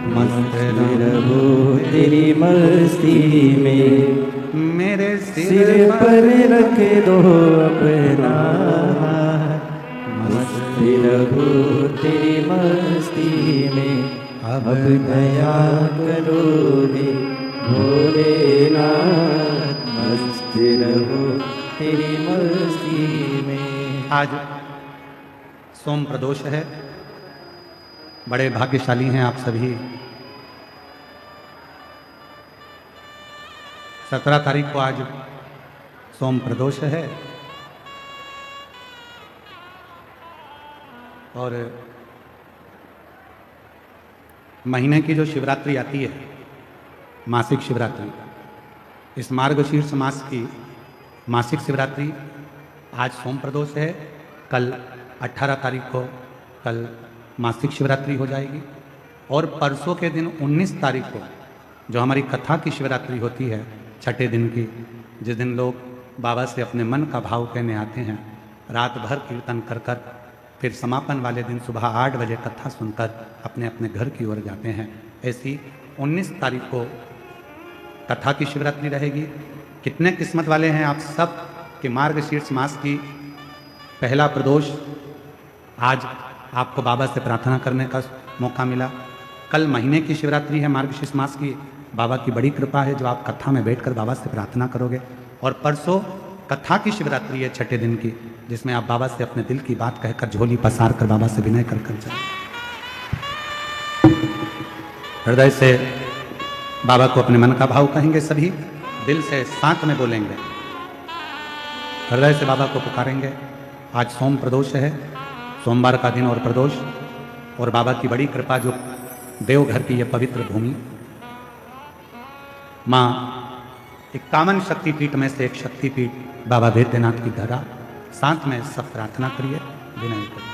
मस्त रहो तेरी मस्ती में। मेरे सिर पर रख दो अपना, मस्त रहो तेरी मस्ती में। अब दया करो रे भोलेनाथ, मस्त रहो तेरी मस्ती में। आज सोम प्रदोष है, बड़े भाग्यशाली हैं आप सभी। 17 तारीख को आज सोम प्रदोष है और महीने की जो शिवरात्रि आती है, मासिक शिवरात्रि, इस मार्गशीर्ष मास की मासिक शिवरात्रि आज सोम प्रदोष है, कल 18 तारीख को कल मासिक शिवरात्रि हो जाएगी और परसों के दिन 19 तारीख को जो हमारी कथा की शिवरात्रि होती है, छठे दिन की, जिस दिन लोग बाबा से अपने मन का भाव कहने आते हैं, रात भर कीर्तन कर कर फिर समापन वाले दिन सुबह 8 बजे कथा सुनकर अपने अपने घर की ओर जाते हैं। ऐसी 19 तारीख को कथा की शिवरात्रि रहेगी। कितने किस्मत वाले हैं आप सब कि मार्गशीर्ष मास की पहला प्रदोष आज आपको बाबा से प्रार्थना करने का मौका मिला। कल महीने की शिवरात्रि है मार्गशीर्ष मास की, बाबा की बड़ी कृपा है जो आप कथा में बैठकर बाबा से प्रार्थना करोगे। और परसों कथा की शिवरात्रि है छठे दिन की, जिसमें आप बाबा से अपने दिल की बात कहकर झोली पसार कर बाबा से विनय कर जाए। हृदय से बाबा को अपने मन का भाव कहेंगे, सभी दिल से साथ में बोलेंगे, हृदय से बाबा को पुकारेंगे। आज सोम प्रदोष है, सोमवार का दिन और प्रदोष, और बाबा की बड़ी कृपा जो देवघर की यह पवित्र भूमि माँ 51 शक्तिपीठ में से एक शक्तिपीठ बाबा वैद्यनाथ की धरा। साथ में सब प्रार्थना करिए, विनय करिए।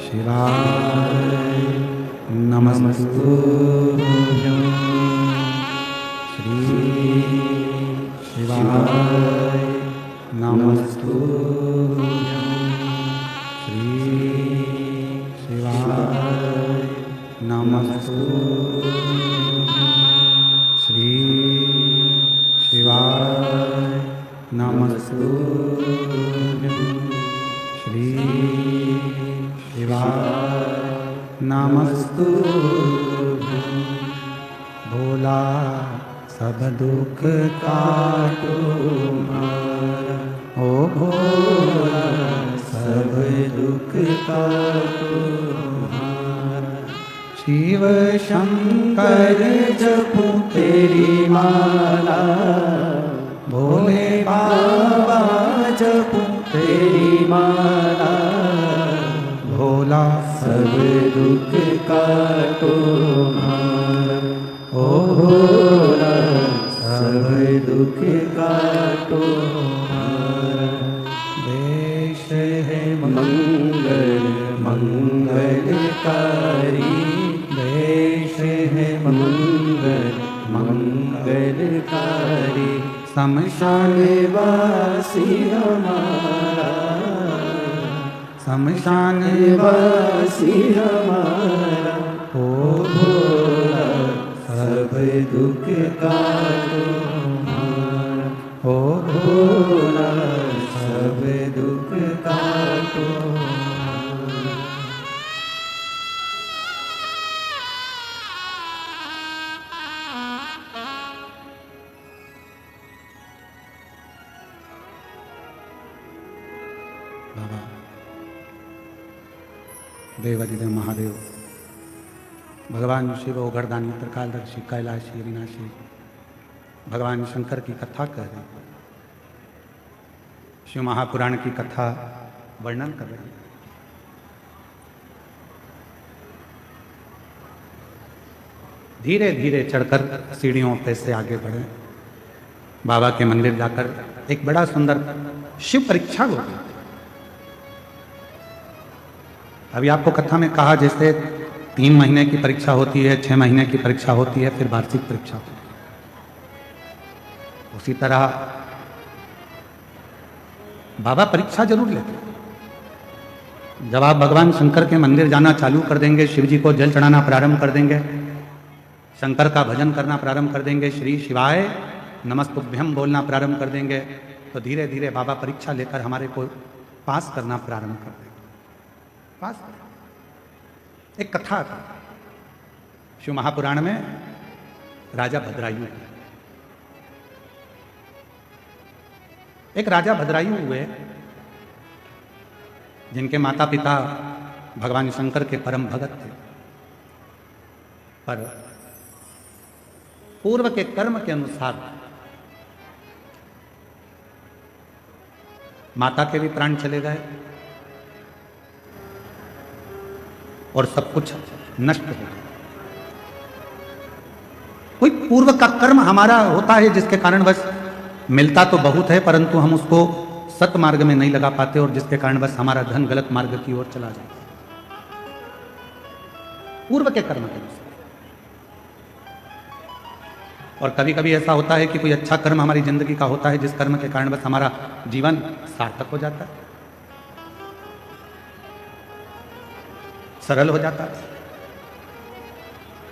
शिवाय नमस्तुभ्यं, श्री शिवाय नमस्तुभ्यं, श्री शिवाय नमस्तुभ्यं, श्री शिवाय नमस्तुभ्यं, श्री शिवाय नमस्तुभ्यं। भोला सब दुख काटो मारा, ओ भोला सब दुख काटो मारा। शिव शंकर जपो तेरी माला, भोले बाबा जपो तेरी माला। भोला सब दुख काटो मारा, ओ भोला सब दुख काटो मारा। देश है मंगल मंगलकारी, देश है मंगल मंगलकारी। शमशान वासी हमारा, शमशान वासी हमारा। ओ भोला सब दुख काटो मारा, ओ भोला सब दुख काटो मारा। बाबा देवादिदेव महादेव, भगवान शिव ओघरदानी त्रिकालदर्शी कैलाशी अविनाशी, भगवान शंकर की कथा कह रहे हैं, शिव महापुराण की कथा वर्णन कर रहे हैं। धीरे धीरे चढ़कर सीढ़ियों पे से आगे बढ़े, बाबा के मंदिर जाकर एक बड़ा सुंदर शिव परीक्षा होगी। अभी आपको कथा में कहा जैसे 3 महीने की परीक्षा होती है, 6 महीने की परीक्षा होती है, फिर वार्षिक परीक्षा होती है, उसी तरह बाबा परीक्षा जरूर लेते हैं। जब आप भगवान शंकर के मंदिर जाना चालू कर देंगे, शिव जी को जल चढ़ाना प्रारंभ कर देंगे, शंकर का भजन करना प्रारंभ कर देंगे, श्री शिवाय नमस्तुभ्यम बोलना प्रारंभ कर देंगे, तो धीरे धीरे बाबा परीक्षा लेकर हमारे को पास करना प्रारंभ कर देंगे। पास एक कथा था शिव महापुराण में, राजा भद्रायु। एक राजा भद्रायु हुए जिनके माता पिता भगवान शंकर के परम भगत थे, पर पूर्व के कर्म के अनुसार माता के भी प्राण चले गए और सब कुछ नष्ट हो गया। कोई पूर्व का कर्म हमारा होता है जिसके कारण बस मिलता तो बहुत है, परंतु हम उसको सत मार्ग में नहीं लगा पाते और जिसके कारण बस हमारा धन गलत मार्ग की ओर चला जाता है, पूर्व के कर्म के अनुसार। और कभी कभी ऐसा होता है कि कोई अच्छा कर्म हमारी जिंदगी का होता है जिस कर्म के कारण बस हमारा जीवन सार्थक हो जाता है, सरल हो जाता है।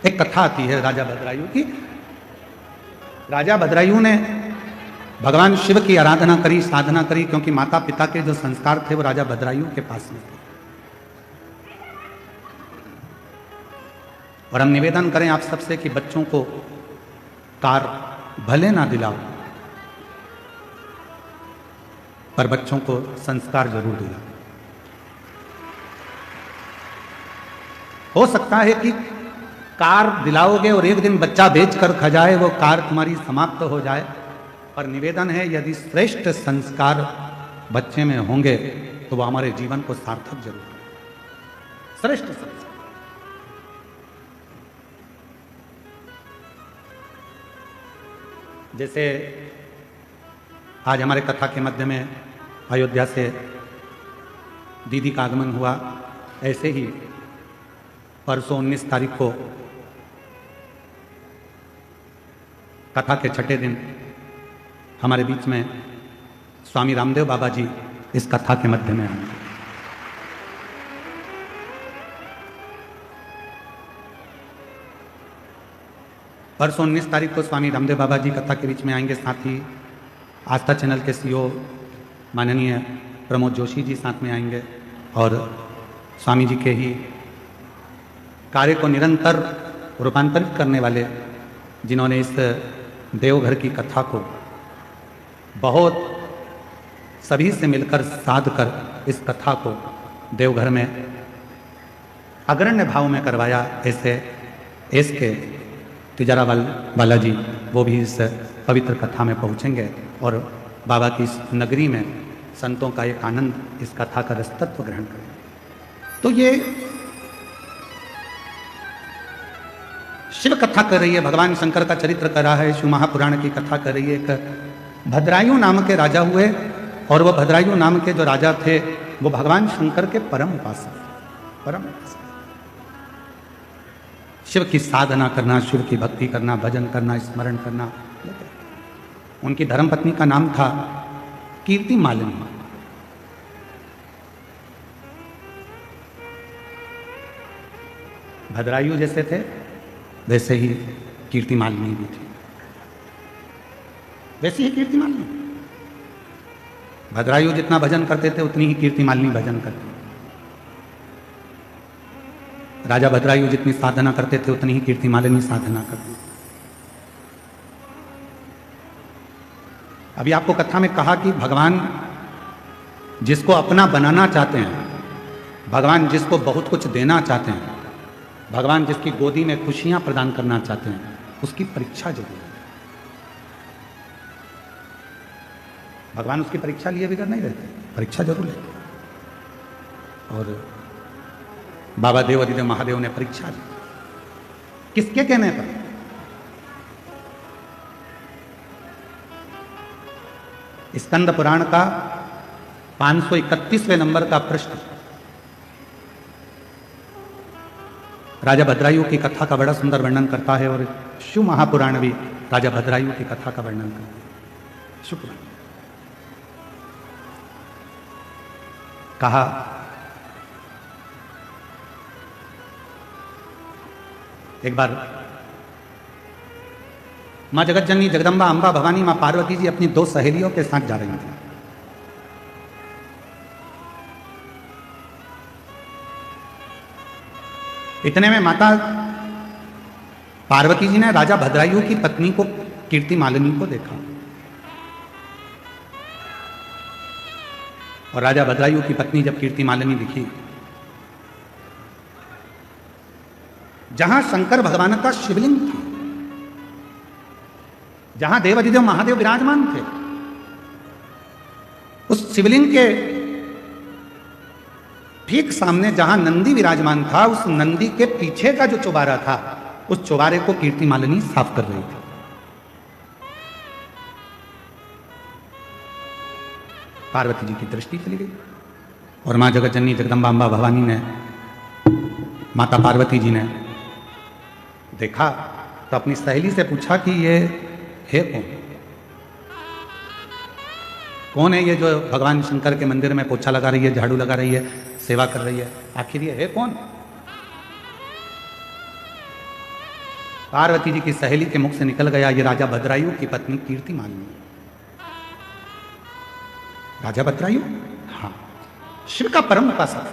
एक कथा आती है राजा भद्रायु की। राजा भद्रायु ने भगवान शिव की आराधना करी, साधना करी, क्योंकि माता पिता के जो संस्कार थे वो राजा भद्रायु के पास में थे। और हम निवेदन करें आप सबसे कि बच्चों को कार भले ना दिलाओ, पर बच्चों को संस्कार जरूर दिलाओ। हो सकता है कि कार दिलाओगे और एक दिन बच्चा बेचकर खा जाए, वो कार तुम्हारी समाप्त हो जाए, पर निवेदन है यदि श्रेष्ठ संस्कार बच्चे में होंगे तो वो हमारे जीवन को सार्थक जरूर करें। श्रेष्ठ संस्कार जैसे आज हमारे कथा के मध्य में अयोध्या से दीदी का आगमन हुआ, ऐसे ही परसों 19 तारीख को कथा के छठे दिन हमारे बीच में स्वामी रामदेव बाबा जी इस कथा के मध्य में आए। परसों 19 तारीख को स्वामी रामदेव बाबा जी कथा के बीच में आएंगे। साथ ही आस्था चैनल के सीईओ माननीय प्रमोद जोशी जी साथ में आएंगे और स्वामी जी के ही कार्य को निरंतर रूपांतरित करने वाले, जिन्होंने इस देवघर की कथा को बहुत सभी से मिलकर साध कर इस कथा को देवघर में अग्रण्य भाव में करवाया, ऐसे के तिजारा वाला जी वो भी इस पवित्र कथा में पहुंचेंगे और बाबा की इस नगरी में संतों का एक आनंद इस कथा का रसतत्व ग्रहण करें। तो ये शिव कथा कर रही है, भगवान शंकर का चरित्र कर रहा है, शिव महापुराण की कथा कर रही है। एक भद्रायु नाम के राजा हुए और वो भद्रायु नाम के जो राजा थे वो भगवान शंकर के परम उपासक, परम उपासक। शिव की साधना करना, शिव की भक्ति करना, भजन करना, स्मरण करना। उनकी धर्मपत्नी का नाम था कीर्ति मालिनी। भद्रायु जैसे थे वैसे ही कीर्ति मालिनी भी थी, वैसी ही कीर्ति मालिनी। भद्रायु जितना भजन करते थे उतनी ही कीर्ति मालिनी भजन करती। राजा भद्रायु जितनी साधना करते थे उतनी ही कीर्ति मालिनी साधना करती। अभी आपको कथा में कहा कि भगवान जिसको अपना बनाना चाहते हैं, भगवान जिसको बहुत कुछ देना चाहते हैं, भगवान जिसकी गोदी में खुशियां प्रदान करना चाहते हैं, उसकी परीक्षा जरूर है। भगवान उसकी परीक्षा लिए बिगड़ नहीं रहते, परीक्षा जरूर लेते। और बाबा देव अधिदेव महादेव ने परीक्षा ली, किसके कहने पर? स्कंद पुराण का 531वें नंबर का प्रश्न राजा भद्रायु की कथा का बड़ा सुंदर वर्णन करता है और शिव महापुराण भी राजा भद्रायु की कथा का वर्णन करता है। शुक्र कहा एक बार मां जगत जननी जगदम्बा अंबा भवानी मां पार्वती जी अपनी दो सहेलियों के साथ जा रही थी। इतने में माता पार्वती जी ने राजा भद्रायु की पत्नी को कीर्ति मालिनी को देखा और राजा भद्रायु की पत्नी जब कीर्ति मालिनी दिखी, जहां शंकर भगवान का शिवलिंग था, जहां देवाधिदेव महादेव विराजमान थे, उस शिवलिंग के ठीक सामने जहां नंदी विराजमान था, उस नंदी के पीछे का जो चौबारा था, उस चौबारे को कीर्ति मालिनी साफ कर रही थी। पार्वती जी की दृष्टि चली गई और मां जगत जननी जगदम्बा अंबा भवानी ने, माता पार्वती जी ने देखा तो अपनी सहेली से पूछा कि ये है कौन? कौन है ये जो भगवान शंकर के मंदिर में पोछा लगा रही है, झाड़ू लगा रही है, सेवा कर रही है? आखिर ये है कौन? पार्वती जी की सहेली के मुख से निकल गया, ये राजा भद्रायु की पत्नी कीर्ति मालिनी। राजा भद्रायु, हाँ, शिव का परम उपासक,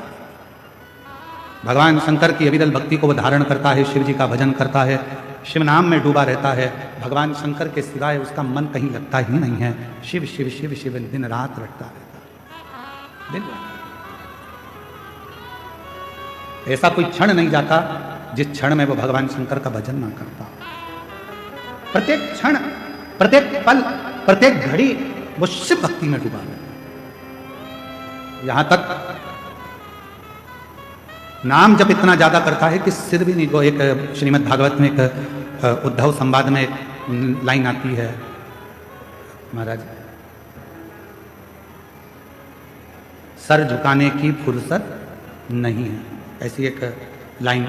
भगवान शंकर की अविरल भक्ति को वो धारण करता है, शिव जी का भजन करता है, शिव नाम में डूबा रहता है, भगवान शंकर के सिवाय उसका मन कहीं लगता ही नहीं है। शिव शिव शिव शिव दिन रात रटता रहता है, दिन रात। ऐसा कोई क्षण नहीं जाता जिस क्षण में वो भगवान शंकर का भजन ना करता। प्रत्येक क्षण, प्रत्येक पल, प्रत्येक घड़ी वो शिव भक्ति में डूबा है। यहां तक नाम जब इतना ज्यादा करता है कि सिर भी नहीं। वो एक श्रीमद् भागवत में एक उद्धव संवाद में एक लाइन आती है, महाराज, सर झुकाने की फुर्सत नहीं है, ऐसी एक लाइन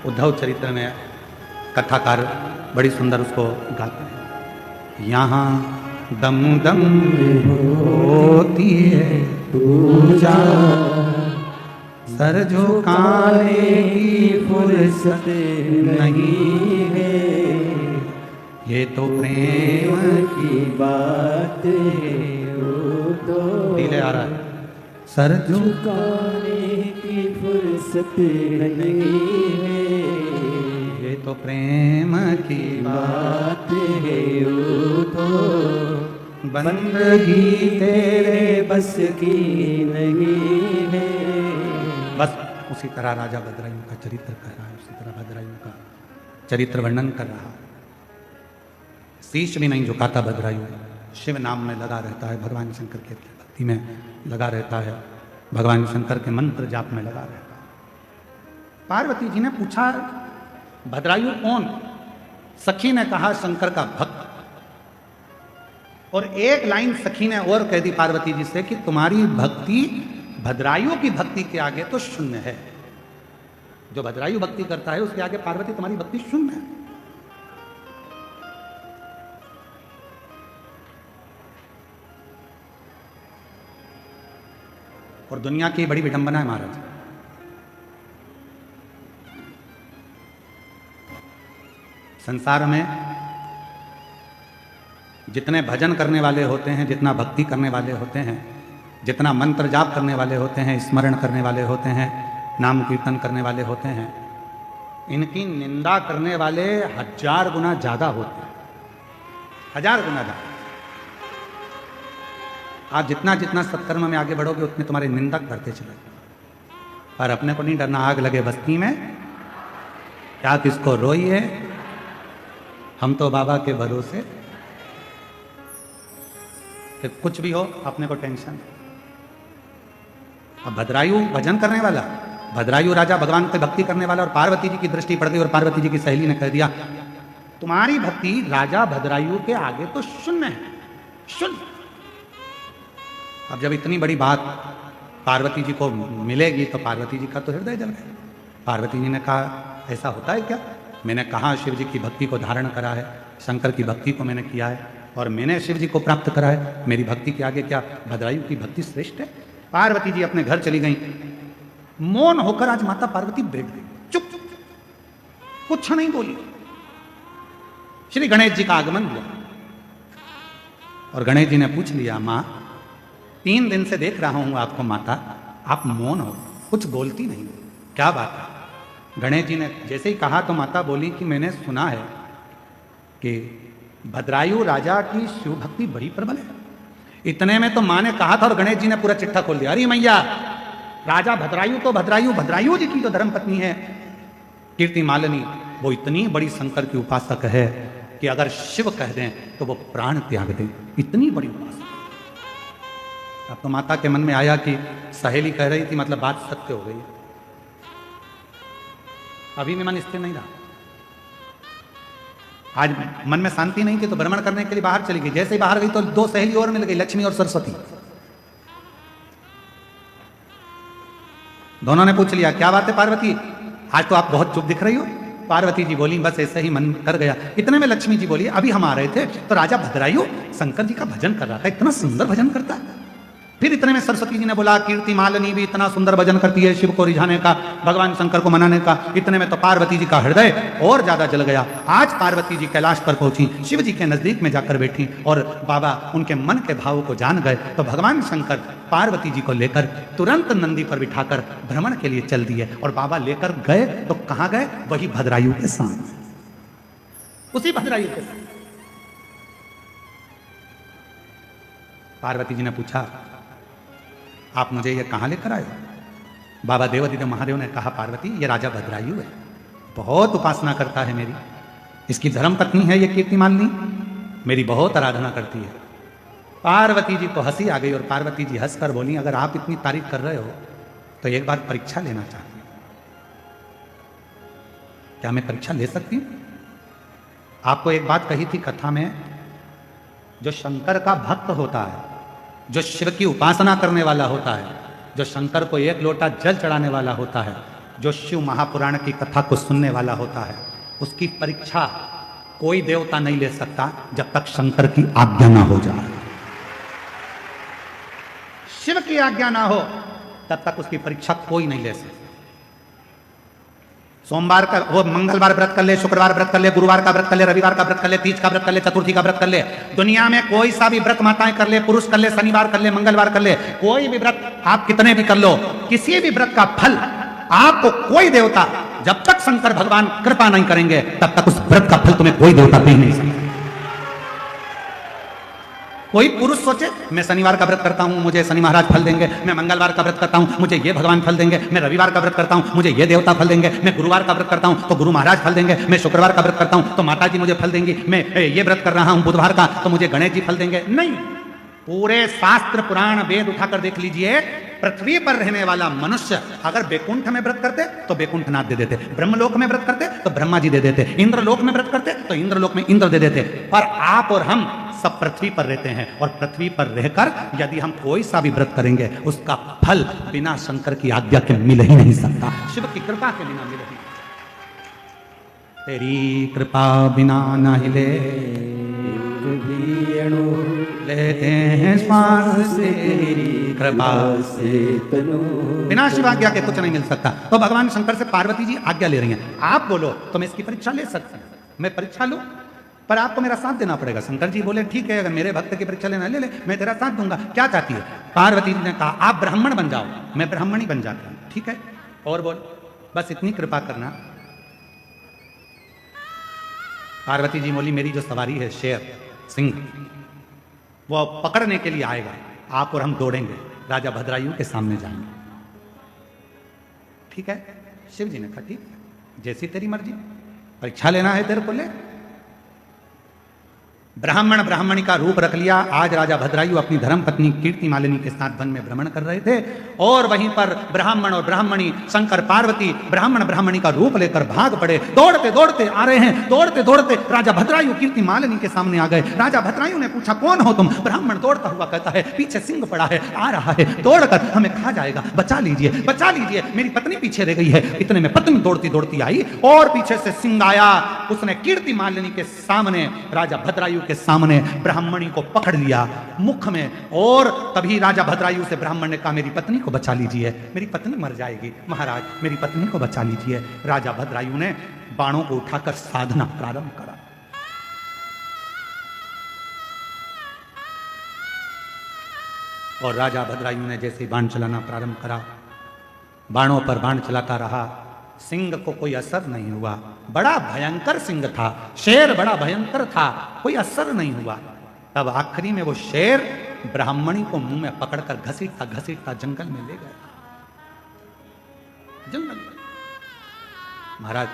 उद्धव चरित्र में कथाकार बड़ी सुंदर उसको गाते हैं। यहाँ दम दम होती है पूजा, सर झुकाने की फुर्सत नहीं है, ये तो प्रेम की बात है। तो धीरे आ रहा है, सर झुकाने की फुर्सत नहीं है, ये तो प्रेम की बात है। तो बंदगी तेरे बस की नहीं है। बस उसी तरह राजा भद्रायु का चरित्र कर रहा है, उसी तरह भद्रायु का चरित्र वर्णन कर रहा है। शीश भी नहीं झुकाता भद्रायु, शिव नाम में लगा रहता है, भगवान शंकर के भक्ति में लगा रहता है, भगवान शंकर के मंत्र जाप में लगा रहता है। पार्वती जी ने पूछा, भद्रायु कौन? सखी ने कहा, शंकर का भक्त। और एक लाइन सखी ने और कह दी पार्वती जी से कि तुम्हारी भक्ति भद्रायु की भक्ति के आगे तो शून्य है। जो भद्रायु भक्ति करता है उसके आगे पार्वती तुम्हारी भक्ति शून्य है। और दुनिया की बड़ी विडंबना है महाराज, संसार में जितने भजन करने वाले होते हैं, जितना भक्ति करने वाले होते हैं, जितना मंत्र जाप करने वाले होते हैं, स्मरण करने वाले होते हैं, नाम कीर्तन करने वाले होते हैं, इनकी निंदा करने वाले 1000 गुना ज्यादा होते हैं, 1000 गुना ज्यादा। आप जितना जितना सत्कर्म में आगे बढ़ोगे उतने तुम्हारे निंदक बढ़ते चले। पर अपने को नहीं डरना, आग लगे बस्ती में क्या किसको रोइए, हम तो बाबा के भरोसे। कि कुछ भी हो अपने को टेंशन। अब भद्रायु भजन करने वाला, भद्रायु राजा भगवान की भक्ति करने वाला, और पार्वती जी की दृष्टि पड़ गई और पार्वती जी की सहेली ने कह दिया, तुम्हारी भक्ति राजा भद्रायु के आगे तो शून्य है, शून्य। अब जब इतनी बड़ी बात पार्वती जी को मिलेगी तो पार्वती जी का तो हृदय जल गया। पार्वती जी ने कहा, ऐसा होता है क्या? मैंने कहा शिव जी की भक्ति को धारण करा है, शंकर की भक्ति को मैंने किया है और मैंने शिव जी को प्राप्त करा है, मेरी भक्ति के आगे क्या भद्रायु की भक्ति श्रेष्ठ है? पार्वती जी अपने घर चली गई। मौन होकर आज माता पार्वती बैठ गई, चुप, कुछ नहीं बोली। श्री गणेश जी का आगमन हुआ और गणेश जी ने पूछ लिया, मां 3 दिन से देख रहा हूं आपको माता, आप मौन हो, कुछ बोलती नहीं, क्या बात है? गणेश जी ने जैसे ही कहा तो माता बोली कि मैंने सुना है कि भद्रायु राजा की शिव भक्ति बड़ी प्रबल है। इतने में तो माँ ने कहा था और गणेश जी ने पूरा चिट्ठा खोल दिया, अरे मैया राजा भद्रायु तो भद्रायु जी की जो धर्म पत्नी है कीर्ति मालिनी, वो इतनी बड़ी शंकर की उपासक है कि अगर शिव कह दें तो वो प्राण त्याग दें, इतनी बड़ी उपासक। अब तो माता के मन में आया कि सहेली कह रही थी, मतलब बात सत्य हो गई। अभी भी मन स्थिर नहीं रहा। आज मन में शांति नहीं थी तो भ्रमण करने के लिए बाहर चली गई। जैसे ही बाहर गई तो दो सहेली और मिल गई, लक्ष्मी और सरस्वती। दोनों ने पूछ लिया, क्या बात है पार्वती, आज तो आप बहुत चुप दिख रही हो। पार्वती जी बोली, बस ऐसे ही मन कर गया। इतने में लक्ष्मी जी बोली, अभी हम आ रहे थे तो राजा भद्रायु शंकर जी का भजन कर रहा था, इतना सुंदर भजन करता है। फिर इतने में सरस्वती जी ने बोला, कीर्ति मालिनी भी इतना सुंदर भजन करती है शिव को रिझाने का, भगवान शंकर को मनाने का। इतने में तो पार्वती जी का हृदय और ज्यादा जल गया। आज पार्वती जी कैलाश पर पहुंची, शिव जी के नजदीक में जाकर बैठी और बाबा उनके मन के भाव को जान गए। तो भगवान शंकर पार्वती जी को लेकर तुरंत नंदी पर बिठाकर भ्रमण के लिए चल दिए। और बाबा लेकर गए तो कहां गए, वही भद्रायु के सामने, उसी भद्रायु के सामने। पार्वती जी ने पूछा, आप मुझे ये कहां लेकर आए? बाबा देवादिदेव महादेव ने कहा, पार्वती ये राजा भद्रायु है, बहुत उपासना करता है मेरी, इसकी धर्म पत्नी है ये कीर्ति मालिनी, मेरी बहुत आराधना करती है। पार्वती जी को हंसी आ गई और पार्वती जी हंसकर बोली, अगर आप इतनी तारीफ कर रहे हो तो एक बार परीक्षा लेना चाहती हूं, क्या मैं परीक्षा ले सकती हूं? आपको एक बात कही थी कथा में, जो शंकर का भक्त होता है, जो शिव की उपासना करने वाला होता है, जो शंकर को एक लोटा जल चढ़ाने वाला होता है, जो शिव महापुराण की कथा को सुनने वाला होता है, उसकी परीक्षा कोई देवता नहीं ले सकता जब तक शंकर की आज्ञा ना हो जाए। शिव की आज्ञा ना हो तब तक उसकी परीक्षा कोई नहीं ले सकता। सोमवार का वो मंगलवार व्रत कर ले, शुक्रवार व्रत कर ले, गुरुवार का व्रत कर ले, रविवार का व्रत कर ले, तीज का व्रत कर ले, चतुर्थी का व्रत कर ले, दुनिया में कोई सा भी व्रत माताएं कर ले, पुरुष कर ले, शनिवार कर ले, मंगलवार कर ले, कोई भी व्रत आप कितने भी कर लो, किसी भी व्रत का फल आपको कोई देवता, जब तक शंकर भगवान कृपा नहीं करेंगे तब तक उस व्रत का फल तुम्हें कोई देवता दे नहीं सकता। कोई पुरुष सोचे मैं शनिवार का व्रत करता हूं मुझे शनि महाराज फल देंगे, मैं मंगलवार का व्रत करता हूं मुझे ये भगवान फल देंगे, मैं रविवार का व्रत करता हूं मुझे ये देवता फल देंगे, मैं गुरुवार का व्रत करता हूं तो गुरु महाराज फल देंगे, मैं शुक्रवार का व्रत करता हूं तो माता जी मुझे फल देंगी, मैं ये व्रत कर रहा हूं बुधवार का तो मुझे गणेश जी फल देंगे। नहीं, पूरे शास्त्र पुराण वेद उठाकर देख लीजिए, पृथ्वी पर रहने वाला मनुष्य अगर बैकुंठ में व्रत करते तो बैकुंठनाथ दे देते, ब्रह्मलोक में व्रत करते तो ब्रह्मा जी दे देते, इंद्रलोक में व्रत करते तो इंद्रलोक में इंद्र दे देते। पर आप और हम सब पृथ्वी पर रहते हैं और पृथ्वी पर रहकर यदि हम कोई सा भी व्रत करेंगे उसका फल बिना शंकर की आज्ञा के मिल ही नहीं सकता, शिव की कृपा के बिना मिल ही। तेरी कृपा बिना न हिले लेते हैं श्वास तेरी कृपा से तनु, बिना शिव आज्ञा के कुछ नहीं मिल सकता। तो भगवान शंकर से पार्वती जी आज्ञा ले रही हैं, आप बोलो तो मैं इसकी परीक्षा ले सकती हूँ, मैं परीक्षा लूं पर आपको मेरा साथ देना पड़ेगा। शंकर जी बोले ठीक है, अगर मेरे भक्त की परीक्षा लेना ले ले, मैं तेरा साथ दूंगा, क्या चाहती है? पार्वती जी ने कहा आप ब्राह्मण बन जाओ, मैं ब्राह्मणी बन जाती हूँ, ठीक है, और बोल बस इतनी कृपा करना। पार्वती जी बोली मेरी जो सवारी है शेर सिंह वो पकड़ने के लिए आएगा, आप और हम दौड़ेंगे, राजा भद्रायु के सामने जाएंगे, ठीक है? शिव जी ने कहा ठीक है, जैसी तेरी मर्जी, परीक्षा लेना है तेरे को ले। ब्राह्मण ब्राह्मणी का रूप रख लिया। आज राजा भद्रायु अपनी धर्म पत्नी कीर्ति मालिनी के साथ वन में भ्रमण कर रहे थे और वहीं पर ब्राह्मण और ब्राह्मणी शंकर पार्वती ब्राह्मण ब्राह्मणी का रूप लेकर भाग पड़े, दौड़ते दौड़ते आ रहे हैं, दौड़ते दौड़ते राजा भद्रायु कीर्ति मालिनी के सामने आ गए। राजा भद्रायु ने पूछा कौन हो तुम? ब्राह्मण दौड़ता हुआ कहता है पीछे सिंह पड़ा है, आ रहा है, दौड़कर हमें खा जाएगा, बचा लीजिए, बचा लीजिए, मेरी पत्नी पीछे रह गई है। इतने में पत्नी दौड़ती दौड़ती आई और पीछे से सिंह आया, उसने कीर्ति मालिनी के सामने राजा भद्रायु के सामने ब्राह्मणी को पकड़ लिया मुख में और तभी राजा भद्रायु से ब्राह्मण ने कहा मेरी पत्नी को बचा लीजिए, मेरी पत्नी मर जाएगी, महाराज मेरी पत्नी को बचा लीजिए। राजा भद्रायु ने बाणों को उठाकर साधना प्रारंभ करा। और राजा भद्रायु ने जैसे बाण चलाना प्रारंभ करा, बाणों पर बाण चलाता रहा, सिंह को कोई असर नहीं हुआ। बड़ा भयंकर सिंह था, शेर बड़ा भयंकर था, कोई असर नहीं हुआ। तब आखिरी में वो शेर ब्राह्मणी को मुंह में पकड़कर घसीटता घसीटता जंगल में ले गया। जंगल में महाराज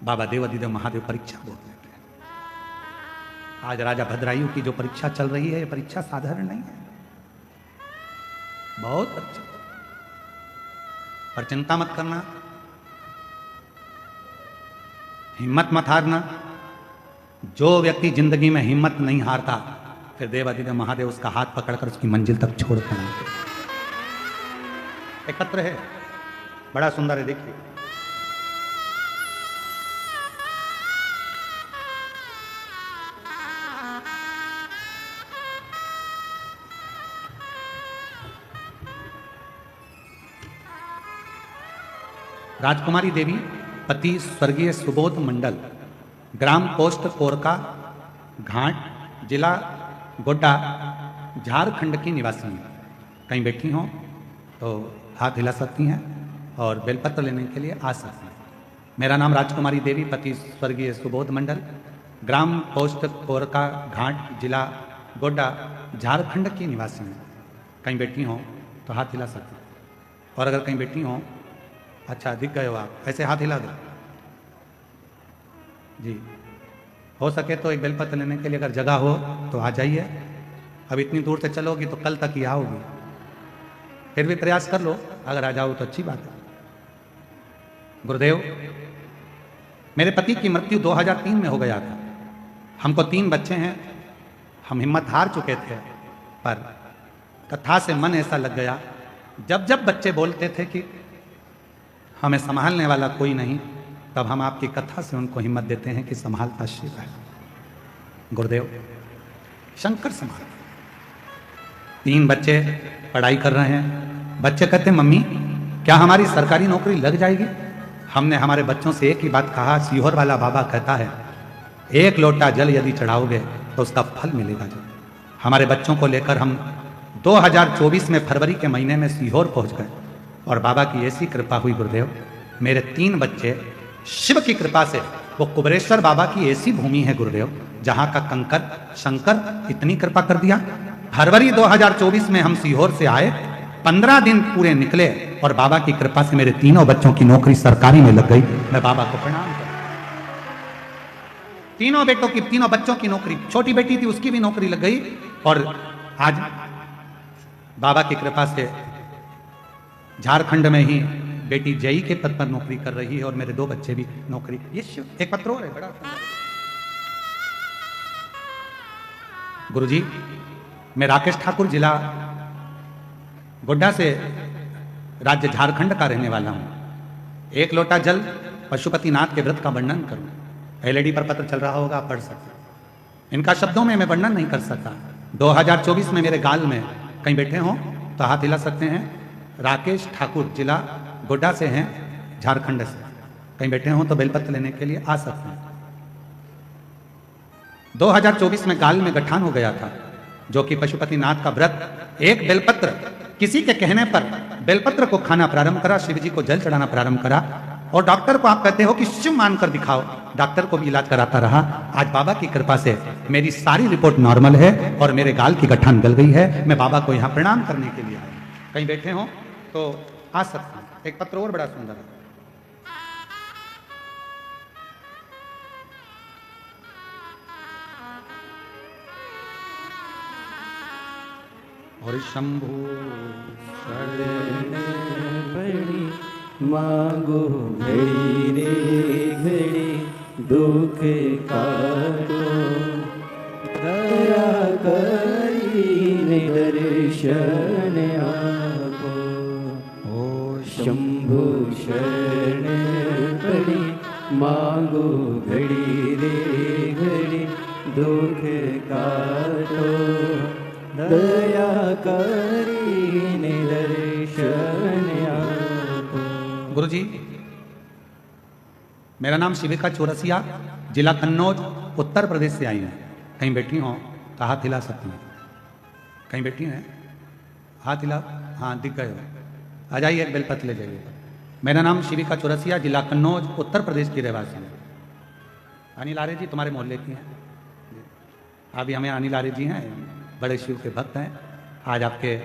बाबा देवादिदेव महादेव परीक्षा बोलते हैं। आज राजा भद्रायु की जो परीक्षा चल रही है, ये परीक्षा साधारण नहीं है, बहुत अच्छा। पर चिंता मत करना, हिम्मत मत हारना। जो व्यक्ति जिंदगी में हिम्मत नहीं हारता, फिर देवादिदेव महादेव उसका हाथ पकड़कर उसकी मंजिल तक छोड़ कर आते। एक पत्र है, बड़ा सुंदर है, देखिए। राजकुमारी देवी, पति स्वर्गीय सुबोध मंडल, ग्राम पोस्ट कोरका घाट, जिला गोड्डा, झारखंड की निवासी हैं। कहीं बैठी हों तो हाथ हिला सकती हैं और बेलपत्र लेने के लिए आ सकती हैं। मेरा नाम राजकुमारी देवी, पति स्वर्गीय सुबोध मंडल, ग्राम पोस्ट कोरका घाट, जिला गोड्डा, झारखंड की निवासी हैं। कहीं बैठी हों तो हाथ हिला सकती हैं। और अगर कहीं बैठी हों, अच्छा दिख गए हो आप, ऐसे हाथ हिला दो जी। हो सके तो एक बेलपत्र लेने के लिए अगर जगह हो तो आ जाइए। अब इतनी दूर से चलोगी तो कल तक ही आओगी, फिर भी प्रयास कर लो, अगर आ जाओ तो अच्छी बात है। गुरुदेव, मेरे पति की मृत्यु 2003 में हो गया था। हमको 3 बच्चे हैं। हम हिम्मत हार चुके थे, पर कथा से मन ऐसा लग गया, जब जब बच्चे बोलते थे कि हमें संभालने वाला कोई नहीं, तब हम आपकी कथा से उनको हिम्मत देते हैं कि संभालता शिव है। गुरुदेव, शंकर संभाल। 3 बच्चे पढ़ाई कर रहे हैं। बच्चे कहते हैं, मम्मी क्या हमारी सरकारी नौकरी लग जाएगी? हमने हमारे बच्चों से एक ही बात कहा, सीहोर वाला बाबा कहता है, 1 लोटा जल यदि चढ़ाओगे तो उसका फल मिलेगा। जो हमारे बच्चों को लेकर हम 2024 में फरवरी के महीने में सीहोर पहुंच गए और बाबा की ऐसी कृपा हुई गुरुदेव, मेरे 3 बच्चे शिव की कृपा से, वो कुबरेश्वर बाबा की ऐसी भूमि है गुरुदेव, जहां का कंकर शंकर इतनी कृपा कर दिया। फरवरी 2024 में हम सीहोर से आए, 15 दिन पूरे निकले और बाबा की कृपा से मेरे 3 बच्चों की नौकरी सरकारी में लग गई। मैं बाबा को प्रणाम करता हूं। 3 बच्चों की नौकरी, छोटी बेटी थी उसकी भी नौकरी लग गई और आज बाबा की कृपा से झारखंड में ही बेटी जेई के पद पर नौकरी कर रही है और मेरे 2 बच्चे भी नौकरी। ये एक पत्र और है, बड़ा गुरुजी, मैं राकेश ठाकुर, जिला गोड्डा से, राज्य झारखंड का रहने वाला हूं। 1 लोटा जल पशुपतिनाथ के व्रत का वर्णन करूं। एलईडी पर पत्र चल रहा होगा, आप पढ़ सकते हैं। इनका शब्दों में मैं वर्णन नहीं कर सकता। 2024 में मेरे गाल में, कहीं बैठे हों तो हाथ हिला सकते हैं, राकेश ठाकुर, जिला गोड्डा से हैं, झारखंड से। कहीं बैठे हों तो बेलपत्र लेने के लिए आ सकते हैं। 2024 में गाल में गठान हो गया था, जो कि पशुपतिनाथ का व्रत, एक बेलपत्र, किसी के कहने पर बेलपत्र को खाना प्रारंभ करा, शिव जी को जल चढ़ाना प्रारंभ करा और डॉक्टर को आप कहते हो कि शिव मानकर दिखाओ, डॉक्टर को भी इलाज कराता रहा। आज बाबा की कृपा से मेरी सारी रिपोर्ट नॉर्मल है और मेरे गाल की गठान गल गई है। मैं बाबा को यहाँ प्रणाम करने के लिए आया। कहीं बैठे हो तो आ सकते हैं। एक पत्र और बड़ा सुंदर है। और शंभु शरण बड़ी मांगो घड़ी रे घड़ी, दुख काटो दया करी दर्शन आपो। ओ शंभु शरण बड़ी मांगो घड़ी रे घड़ी, दुख काटो दया करी दर्शन आपो। गुरुजी, मेरा नाम शिविका चौरसिया, जिला कन्नौज, उत्तर प्रदेश से आई हैं। कहीं बैठी हो तो हाथ हिला सकती हैं। कहीं बैठी हैं, हाथ हिला, हाँ दिख गए हो, आ जाइए, एक बेलपत्र ले जाइए। मेरा नाम शिविका चौरसिया, जिला कन्नौज, उत्तर प्रदेश की रहवासी है। अनिल आर्य जी तुम्हारे मोहल्ले की हैं। अभी हमें अनिल आर्य जी हैं, बड़े शिव के भक्त हैं। आज आपके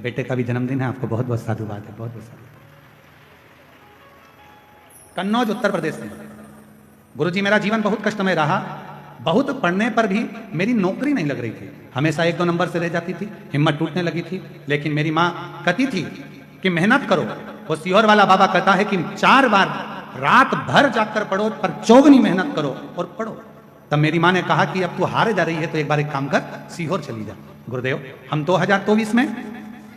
बेटे का भी जन्मदिन है, आपको बहुत बहुत साधुवाद है, बहुत बहुत साधुवाद। कन्नौज उत्तर प्रदेश से। गुरुजी मेरा जीवन बहुत कष्टमय रहा। बहुत पढ़ने पर भी मेरी नौकरी नहीं लग रही थी, हमेशा 1-2 नंबर से रह जाती थी, हिम्मत टूटने लगी थी। लेकिन मेरी माँ कहती थी कि मेहनत करो। वो सीहोर वाला बाबा कहता है कि 4 बार रात भर जाकर पढ़ो, पर चौगनी मेहनत करो और पढ़ो। तब मेरी माँ ने कहा कि अब तू हारे जा रही है तो एक बार एक काम कर, सीहोर चली जा। गुरुदेव हम 2024 में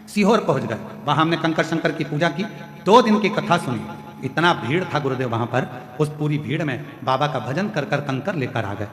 सीहोर पहुंच गए। वहां हमने कंकर शंकर की पूजा की, 2 दिन की कथा सुनी। इतना भीड़ था गुरुदेव वहां पर, उस पूरी भीड़ में बाबा का भजन कर कर कंकर लेकर आ गए।